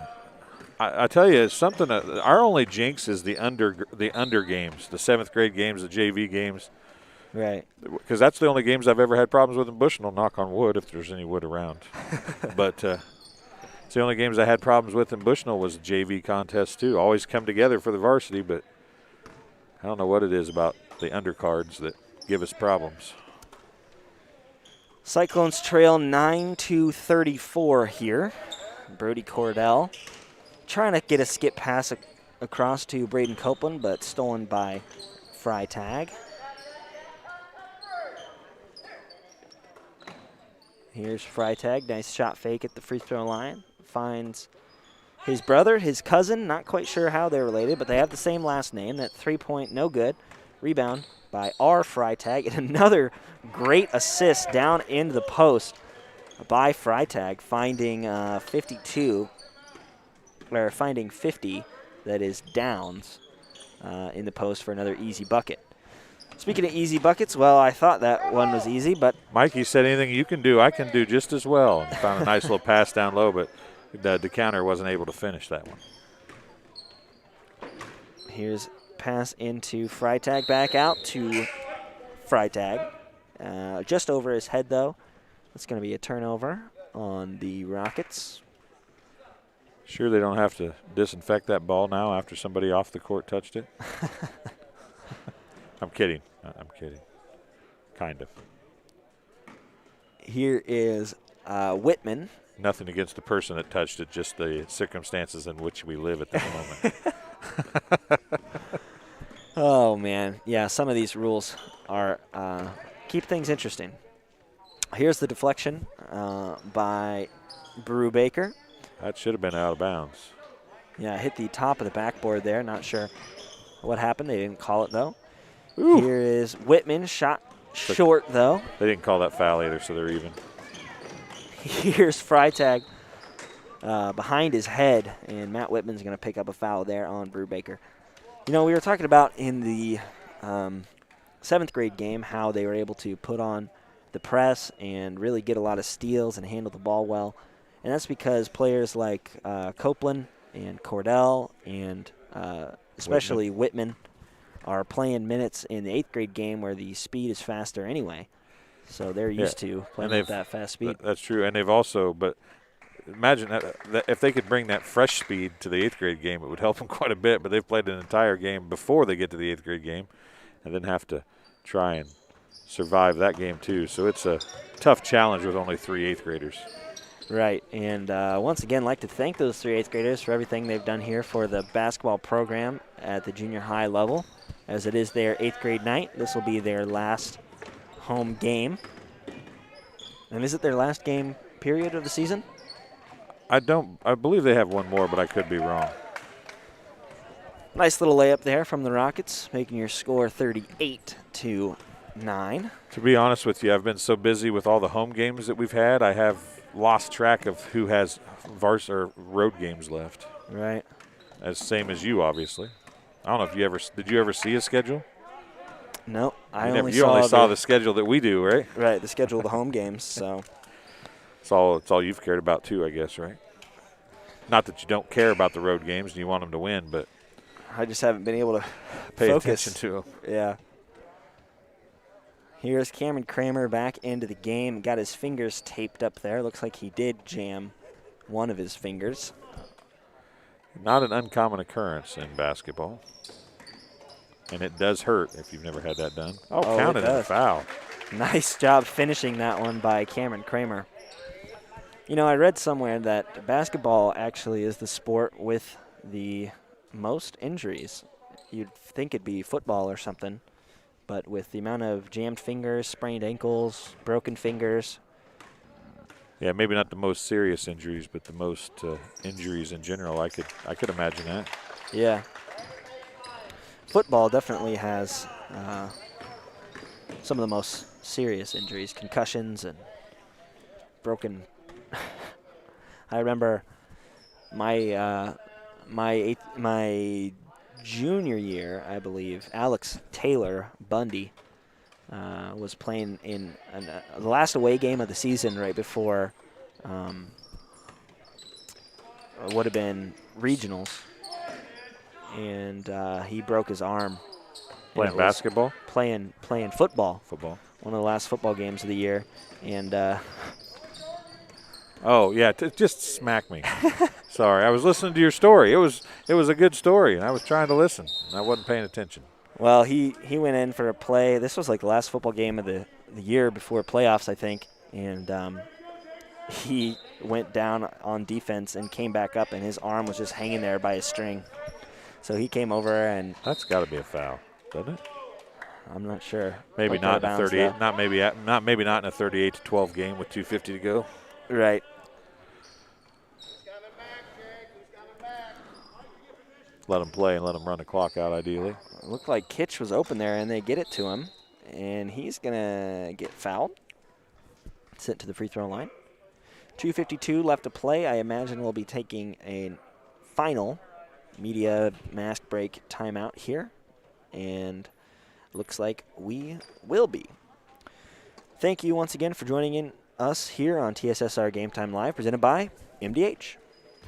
I tell you, it's something. Our only jinx is the under games, the 7th grade games, the JV games. Right. Because that's the only games I've ever had problems with in Bushnell, knock on wood, if there's any wood around. But it's the only games I had problems with in Bushnell was JV contests, too. Always come together for the varsity, but I don't know what it is about the undercards that give us problems. Cyclones trail 9-34 here. Brody Cordell trying to get a skip pass across to Braden Copeland, but stolen by Freitag. Here's Freitag, nice shot fake at the free throw line. Finds his brother, his cousin, not quite sure how they're related, but they have the same last name. That 3-point, no good. Rebound by R. Freitag, and another great assist down into the post by Freitag, finding 50, that is Downs, in the post for another easy bucket. Speaking of easy buckets, well, I thought that one was easy, but Mikey said anything you can do, I can do just as well. And found a nice little pass down low, but the counter wasn't able to finish that one. Here's pass into Freitag, back out to Freitag. Just over his head, though. It's going to be a turnover on the Rockets. Sure they don't have to disinfect that ball now after somebody off the court touched it? I'm kidding. Kind of. Here is Whitman. Nothing against the person that touched it, just the circumstances in which we live at this moment. Oh, man. Yeah, some of these rules are keep things interesting. Here's the deflection by Brubaker. That should have been out of bounds. Yeah, hit the top of the backboard there. Not sure what happened. They didn't call it, though. Ooh. Here is Whitman, shot short, though. They didn't call that foul either, so they're even. Here's Freitag behind his head, and Matt Whitman's going to pick up a foul there on Brubaker. You know, we were talking about in the 7th grade game how they were able to put on the press and really get a lot of steals and handle the ball well. And that's because players like Copeland and Cordell and especially Whitman are playing minutes in the 8th grade game where the speed is faster anyway. So they're used to playing at that fast speed. That's true. And they've also, but imagine that if they could bring that fresh speed to the 8th grade game, it would help them quite a bit. But they've played an entire game before they get to the 8th grade game and then have to try and survive that game too. So it's a tough challenge with only 3 8th graders. Right, and once again, I'd like to thank those 3 8th graders for everything they've done here for the basketball program at the junior high level, as it is their 8th grade night. This will be their last home game. And is it their last game period of the season? I believe they have one more, but I could be wrong. Nice little layup there from the Rockets, making your score 38-9. To be honest with you, I've been so busy with all the home games that we've had, I have lost track of who has road games left. Right. As same as you, obviously. I don't know if did you ever see a schedule? No, you only saw the schedule that we do, right? Right, the schedule of the home games. So it's all you've cared about too, I guess, right? Not that you don't care about the road games and you want them to win, but I just haven't been able to pay focus. attention to them. Yeah. Here's Cameron Cramer back into the game. Got his fingers taped up there. Looks like he did jam one of his fingers. Not an uncommon occurrence in basketball. And it does hurt if you've never had that done. Oh, counted a foul. Nice job finishing that one by Cameron Cramer. You know, I read somewhere that basketball actually is the sport with the most injuries. You'd think it'd be football or something. But with the amount of jammed fingers, sprained ankles, broken fingers. Yeah, maybe not the most serious injuries, but the most injuries in general. I could imagine that. Yeah. Football definitely has some of the most serious injuries, concussions, and broken. I remember my junior year, I believe, Alex Taylor Bundy was playing in the last away game of the season right before would have been regionals, and he broke his arm. Playing basketball? Playing football. Football. One of the last football games of the year, and. Oh yeah, just smack me. Sorry, I was listening to your story. It was a good story, and I was trying to listen. I wasn't paying attention. Well, he went in for a play. This was like the last football game of the year before playoffs, I think, and he went down on defense and came back up, and his arm was just hanging there by a string. So he came over, and that's got to be a foul, doesn't it? I'm not sure. Maybe not in a 38. Maybe not in a 38-12 game with 2:50 to go. Right. Let him play and let him run the clock out, ideally. It looked like Kitch was open there, and they get it to him, and he's going to get fouled. Sent to the free throw line. 2:52 left to play. I imagine we'll be taking a final media mask break timeout here, and looks like we will be. Thank you once again for joining us here on TSSR Game Time Live, presented by MDH.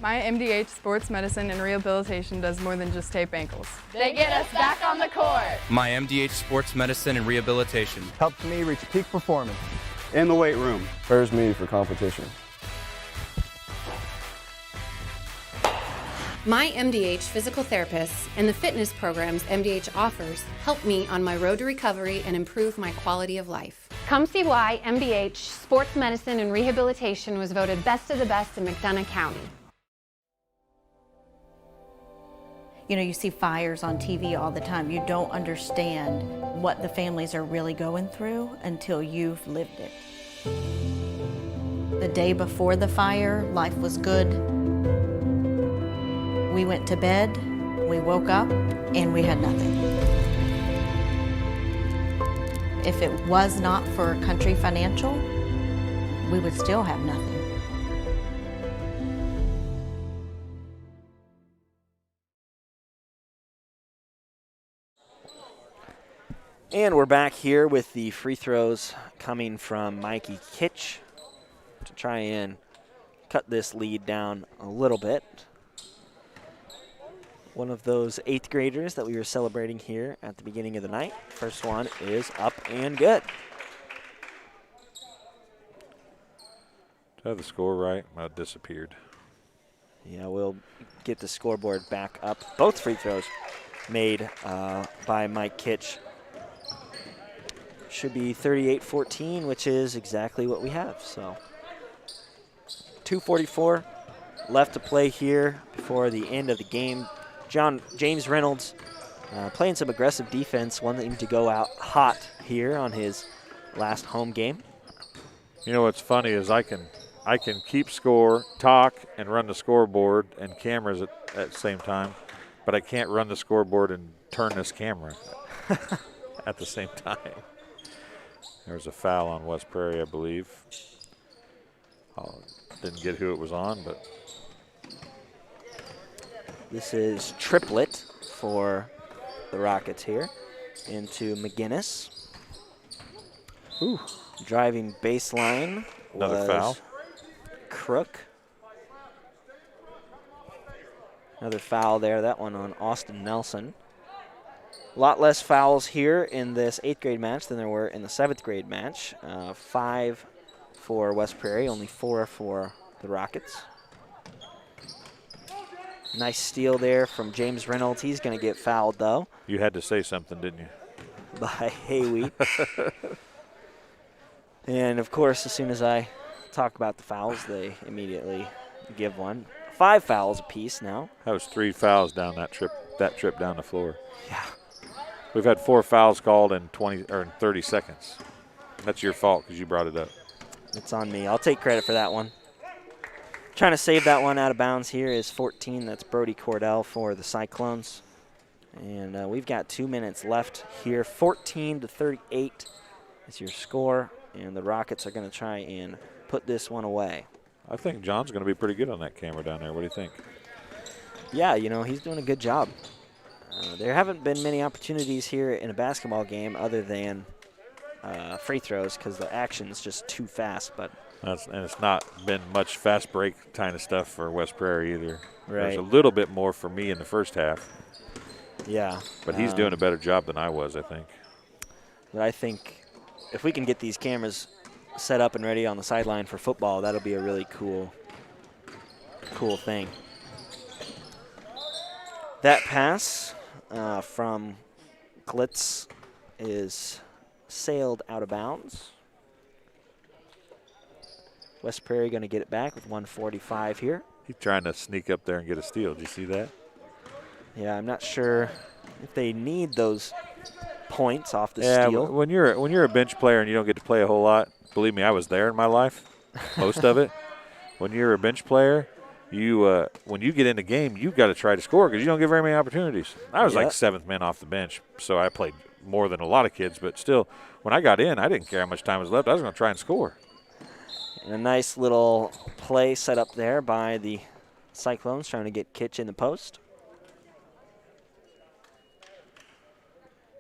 My MDH Sports Medicine and Rehabilitation does more than just tape ankles. They get us back on the court. My MDH Sports Medicine and Rehabilitation helps me reach peak performance in the weight room. Prepares me for competition. My MDH physical therapists and the fitness programs MDH offers help me on my road to recovery and improve my quality of life. Come see why MDH Sports Medicine and Rehabilitation was voted best of the best in McDonough County. You know, you see fires on TV all the time. You don't understand what the families are really going through until you've lived it. The day before the fire, life was good. We went to bed, we woke up, and we had nothing. If it was not for Country Financial, we would still have nothing. And we're back here with the free throws coming from Mikey Kitch to try and cut this lead down a little bit. One of those 8th graders that we were celebrating here at the beginning of the night. First one is up and good. Did I have the score right? Well, it disappeared. Yeah, we'll get the scoreboard back up. Both free throws made by Mike Kitch. Should be 38-14, which is exactly what we have. So 2:44 left to play here before the end of the game. James Reynolds playing some aggressive defense, wanting to go out hot here on his last home game. You know what's funny is I can keep score, talk, and run the scoreboard and cameras at the same time, but I can't run the scoreboard and turn this camera at the same time. There's a foul on West Prairie, I believe. Didn't get who it was on, but. This is triplet for the Rockets here into McGinnis. Ooh. Driving baseline. Another foul. Crook. Another foul there, that one on Austin Nelson. A lot less fouls here in this 8th grade match than there were in the 7th grade match. 5 for West Prairie, only 4 for the Rockets. Nice steal there from James Reynolds. He's going to get fouled, though. You had to say something, didn't you? By Haywee. And, of course, as soon as I talk about the fouls, they immediately give one. 5 fouls apiece now. That was 3 fouls down that trip down the floor. Yeah. We've had 4 fouls called in 30 seconds. That's your fault because you brought it up. It's on me. I'll take credit for that one. Trying to save that one out of bounds here is 14. That's Brody Cordell for the Cyclones. And we've got 2 minutes left here. 14-38 is your score, and the Rockets are going to try and put this one away. I think John's going to be pretty good on that camera down there. What do you think? Yeah, he's doing a good job. There haven't been many opportunities here in a basketball game other than free throws because the action's just too fast. But and it's not been much fast break kind of stuff for West Prairie either. Right. There's a little bit more for me in the first half. Yeah. But he's doing a better job than I was, I think. But I think if we can get these cameras set up and ready on the sideline for football, that'll be a really cool thing. That pass from Glitz is sailed out of bounds. West Prairie going to get it back with 1:45 here. He's trying to sneak up there and get a steal. Did you see that? Yeah, I'm not sure if they need those points off the yeah, steal. When you're a bench player and you don't get to play a whole lot, believe me, I was there in my life, most of it. When you're a bench player, when you get in the game, you've got to try to score because you don't get very many opportunities. I was like seventh man off the bench, so I played more than a lot of kids. But still, when I got in, I didn't care how much time was left. I was going to try and score. And a nice little play set up there by the Cyclones trying to get Kitch in the post.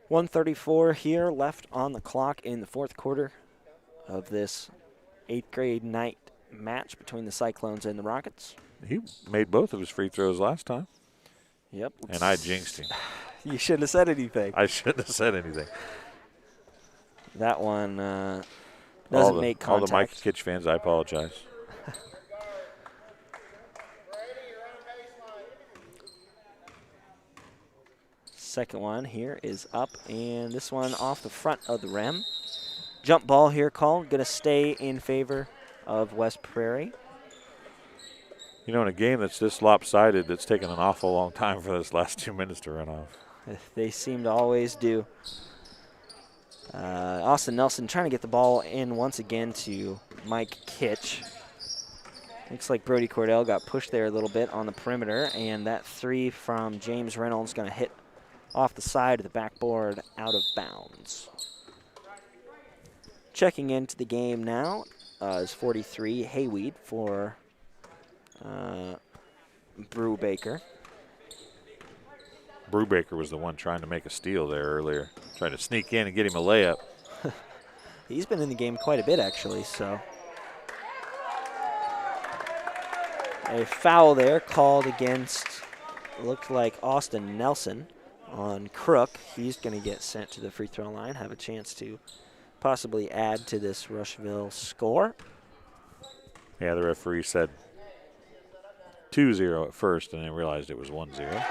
1:34 here left on the clock in the fourth quarter of this 8th grade night match between the Cyclones and the Rockets. He made both of his free throws last time. Yep. And I jinxed him. You shouldn't have said anything. I shouldn't have said anything. That one doesn't make contact. All the Mike Kitch fans, I apologize. Second one here is up, and this one off the front of the rim. Jump ball here called, going to stay in favor of West Prairie. In a game that's this lopsided, it's taken an awful long time for those last 2 minutes to run off. They seem to always do. Austin Nelson trying to get the ball in once again to Mike Kitch. Looks like Brody Cordell got pushed there a little bit on the perimeter, and that three from James Reynolds going to hit off the side of the backboard out of bounds. Checking into the game now is 43 Hayweed for Brubaker. Brubaker was the one trying to make a steal there earlier, trying to sneak in and get him a layup. He's been in the game quite a bit, actually, so. A foul there called against, looked like Austin Nelson on Crook. He's going to get sent to the free throw line, have a chance to possibly add to this Rushville score. Yeah, the referee said 2-0 at first and then realized it was 1-0.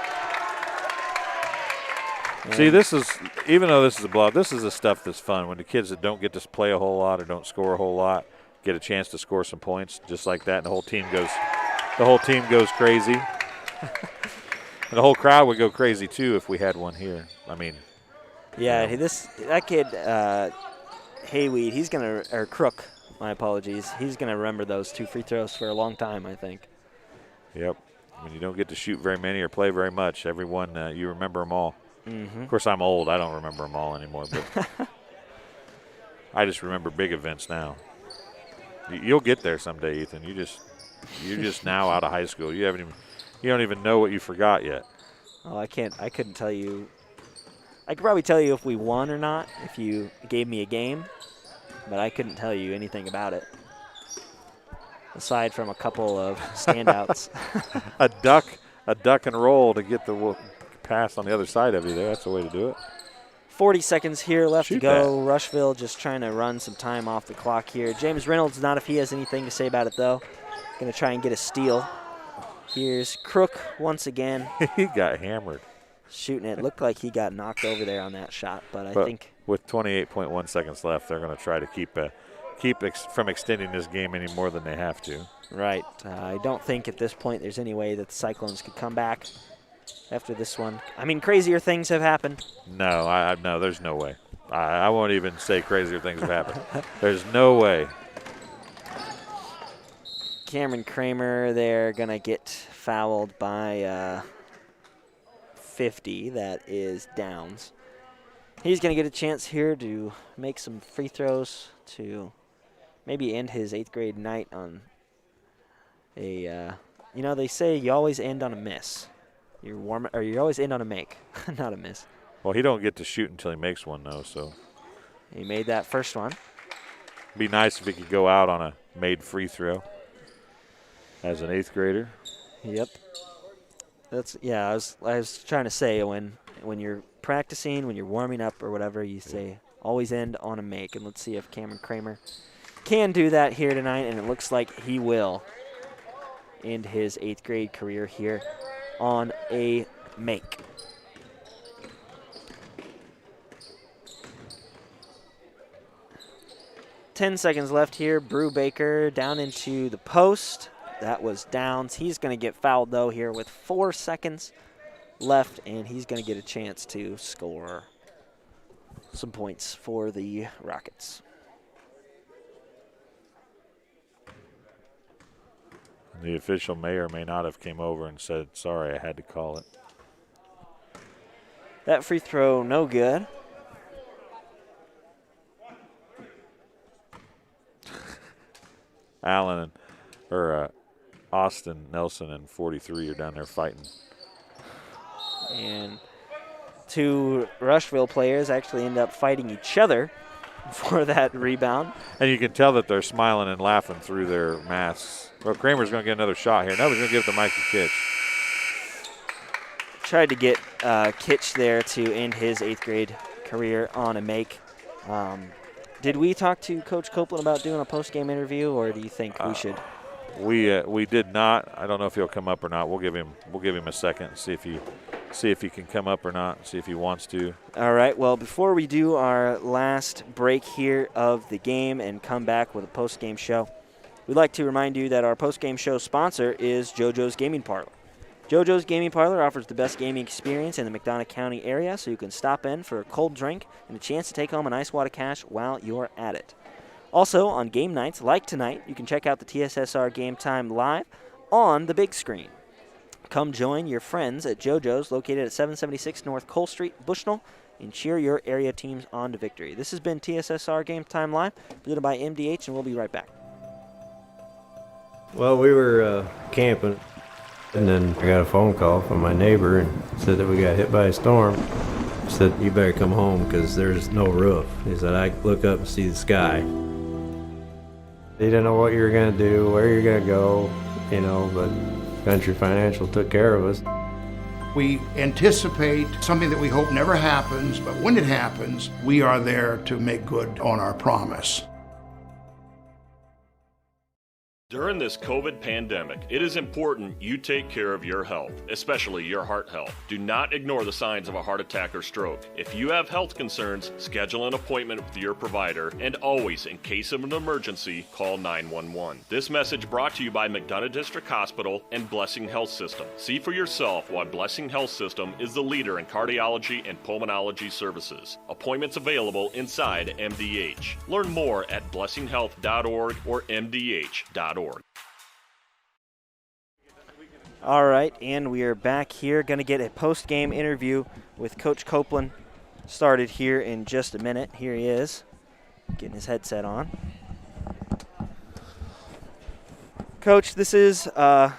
See, this is, even though this is a blowout, this is the stuff that's fun. When the kids that don't get to play a whole lot or don't score a whole lot get a chance to score some points just like that, and the whole team goes crazy. And the whole crowd would go crazy too if we had one here. I mean, yeah, that kid Hayweed, he's gonna, or Crook, my apologies, he's gonna remember those two free throws for a long time, I think. Yep. When you don't get to shoot very many or play very much, everyone you remember them all. Mm-hmm. Of course, I'm old. I don't remember them all anymore, but I just remember big events now. You'll get there someday, Ethan. You're just now out of high school. You don't even know what you forgot yet. Oh, I couldn't tell you. I could probably tell you if we won or not if you gave me a game, but I couldn't tell you anything about it. Aside from a couple of standouts. a duck and roll to get the pass on the other side of you there. That's the way to do it. 40 seconds here left to go. Rushville just trying to run some time off the clock here. James Reynolds, not if he has anything to say about it, though. Going to try and get a steal. Here's Crook once again. He got hammered. Shooting it. Looked like he got knocked over there on that shot, but I think with 28.1 seconds left, they're going to try to keep from extending this game any more than they have to. Right. I don't think at this point there's any way that the Cyclones could come back after this one. I mean, crazier things have happened. No, no, there's no way. I won't even say crazier things have happened. There's no way. Cameron Cramer, they're going to get fouled by 50. That is Downs. He's going to get a chance here to make some free throws to maybe end his 8th grade night on a, they say you always end on a miss. You always end on a make, not a miss. Well, he don't get to shoot until he makes one, though, so. He made that first one. Be nice if he could go out on a made free throw as an 8th grader. Yep. I was trying to say when you're practicing, when you're warming up or whatever, you say always end on a make. And let's see if Cameron Cramer can do that here tonight, and it looks like he will end his 8th grade career here on a make. Ten seconds left here. Brew Baker down into the post. That was Downs. He's going to get fouled, though, here with 4 seconds left, and he's going to get a chance to score some points for the Rockets. The official may or may not have came over and said, sorry, I had to call it. That free throw, no good. Austin Nelson and 43 are down there fighting. And 2 Rushville players actually end up fighting each other for that rebound. And you can tell that they're smiling and laughing through their masks. Well, Kramer's going to get another shot here. Nobody's going to give it to Mikey Kitch. Tried to get Kitch there to end his 8th grade career on a make. Did we talk to Coach Copeland about doing a post-game interview, or do you think we should? We did not. I don't know if he'll come up or not. We'll give him a second, see if he can come up or not, see if he wants to. All right. Well, before we do our last break here of the game and come back with a post-game show, we'd like to remind you that our post-game show sponsor is JoJo's Gaming Parlor. JoJo's Gaming Parlor offers the best gaming experience in the McDonough County area, so you can stop in for a cold drink and a chance to take home a nice wad of cash while you're at it. Also, on game nights like tonight, you can check out the TSSR Game Time live on the big screen. Come join your friends at JoJo's, located at 776 North Cole Street, Bushnell, and cheer your area teams on to victory. This has been TSSR Game Time Live, presented by MDH, and we'll be right back. Well, we were camping, and then I got a phone call from my neighbor and said that we got hit by a storm. He said, you better come home because there's no roof. He said, I look up and see the sky. He didn't know what you were going to do, where you're going to go, but Country Financial took care of us. We anticipate something that we hope never happens, but when it happens, we are there to make good on our promise. During this COVID pandemic, it is important you take care of your health, especially your heart health. Do not ignore the signs of a heart attack or stroke. If you have health concerns, schedule an appointment with your provider, and always, in case of an emergency, call 911. This message brought to you by McDonough District Hospital and Blessing Health System. See for yourself why Blessing Health System is the leader in cardiology and pulmonology services. Appointments available inside MDH. Learn more at blessinghealth.org or mdh.org. All right, and we are back here. Going to get a post-game interview with Coach Copeland started here in just a minute. Here he is, getting his headset on. Coach, this is 8th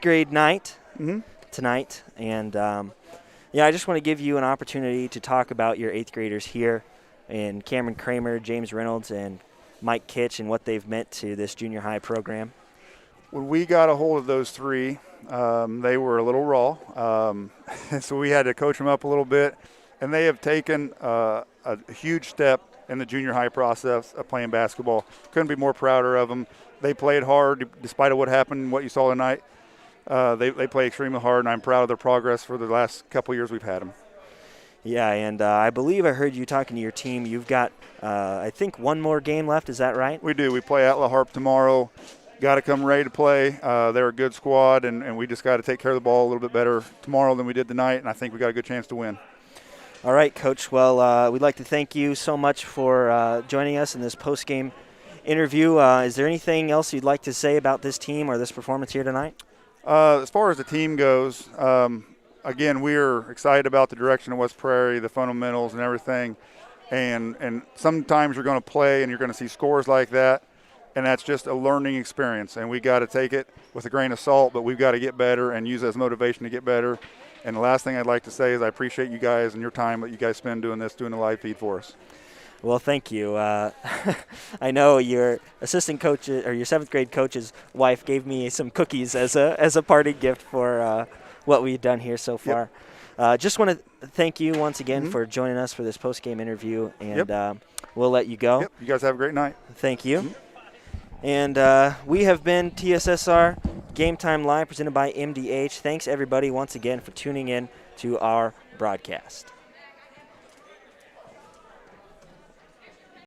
grade night tonight, and I just want to give you an opportunity to talk about your 8th graders here, and Cameron Cramer, James Reynolds, and Mike Kitch, and what they've meant to this junior high program. When we got a hold of those 3, they were a little raw, so we had to coach them up a little bit, and they have taken a huge step in the junior high process of playing basketball. Couldn't be more prouder of them. They played hard despite of what happened, what you saw tonight. They play extremely hard, and I'm proud of their progress for the last couple of years we've had them. Yeah, and I believe I heard you talking to your team. You've got, I think, one more game left. Is that right? We do. We play at La Harpe tomorrow. Got to come ready to play. They're a good squad, and we just got to take care of the ball a little bit better tomorrow than we did tonight, and I think we got a good chance to win. All right, Coach. Well, we'd like to thank you so much for joining us in this post-game interview. Is there anything else you'd like to say about this team or this performance here tonight? As far as the team goes, again, we're excited about the direction of West Prairie, the fundamentals and everything. And sometimes you're going to play and you're going to see scores like that, and that's just a learning experience. And we got to take it with a grain of salt, but we've got to get better and use it as motivation to get better. And the last thing I'd like to say is I appreciate you guys and your time that you guys spend doing this, doing the live feed for us. Well, thank you. I know your assistant coach or your 7th grade coach's wife gave me some cookies as a parting gift for what we've done here so far. Just want to thank you once again for joining us for this post-game interview, and we'll let you go. You guys have a great night. Thank you. And we have been TSSR Game Time Live presented by MDH. Thanks, everybody, once again for tuning in to our broadcast.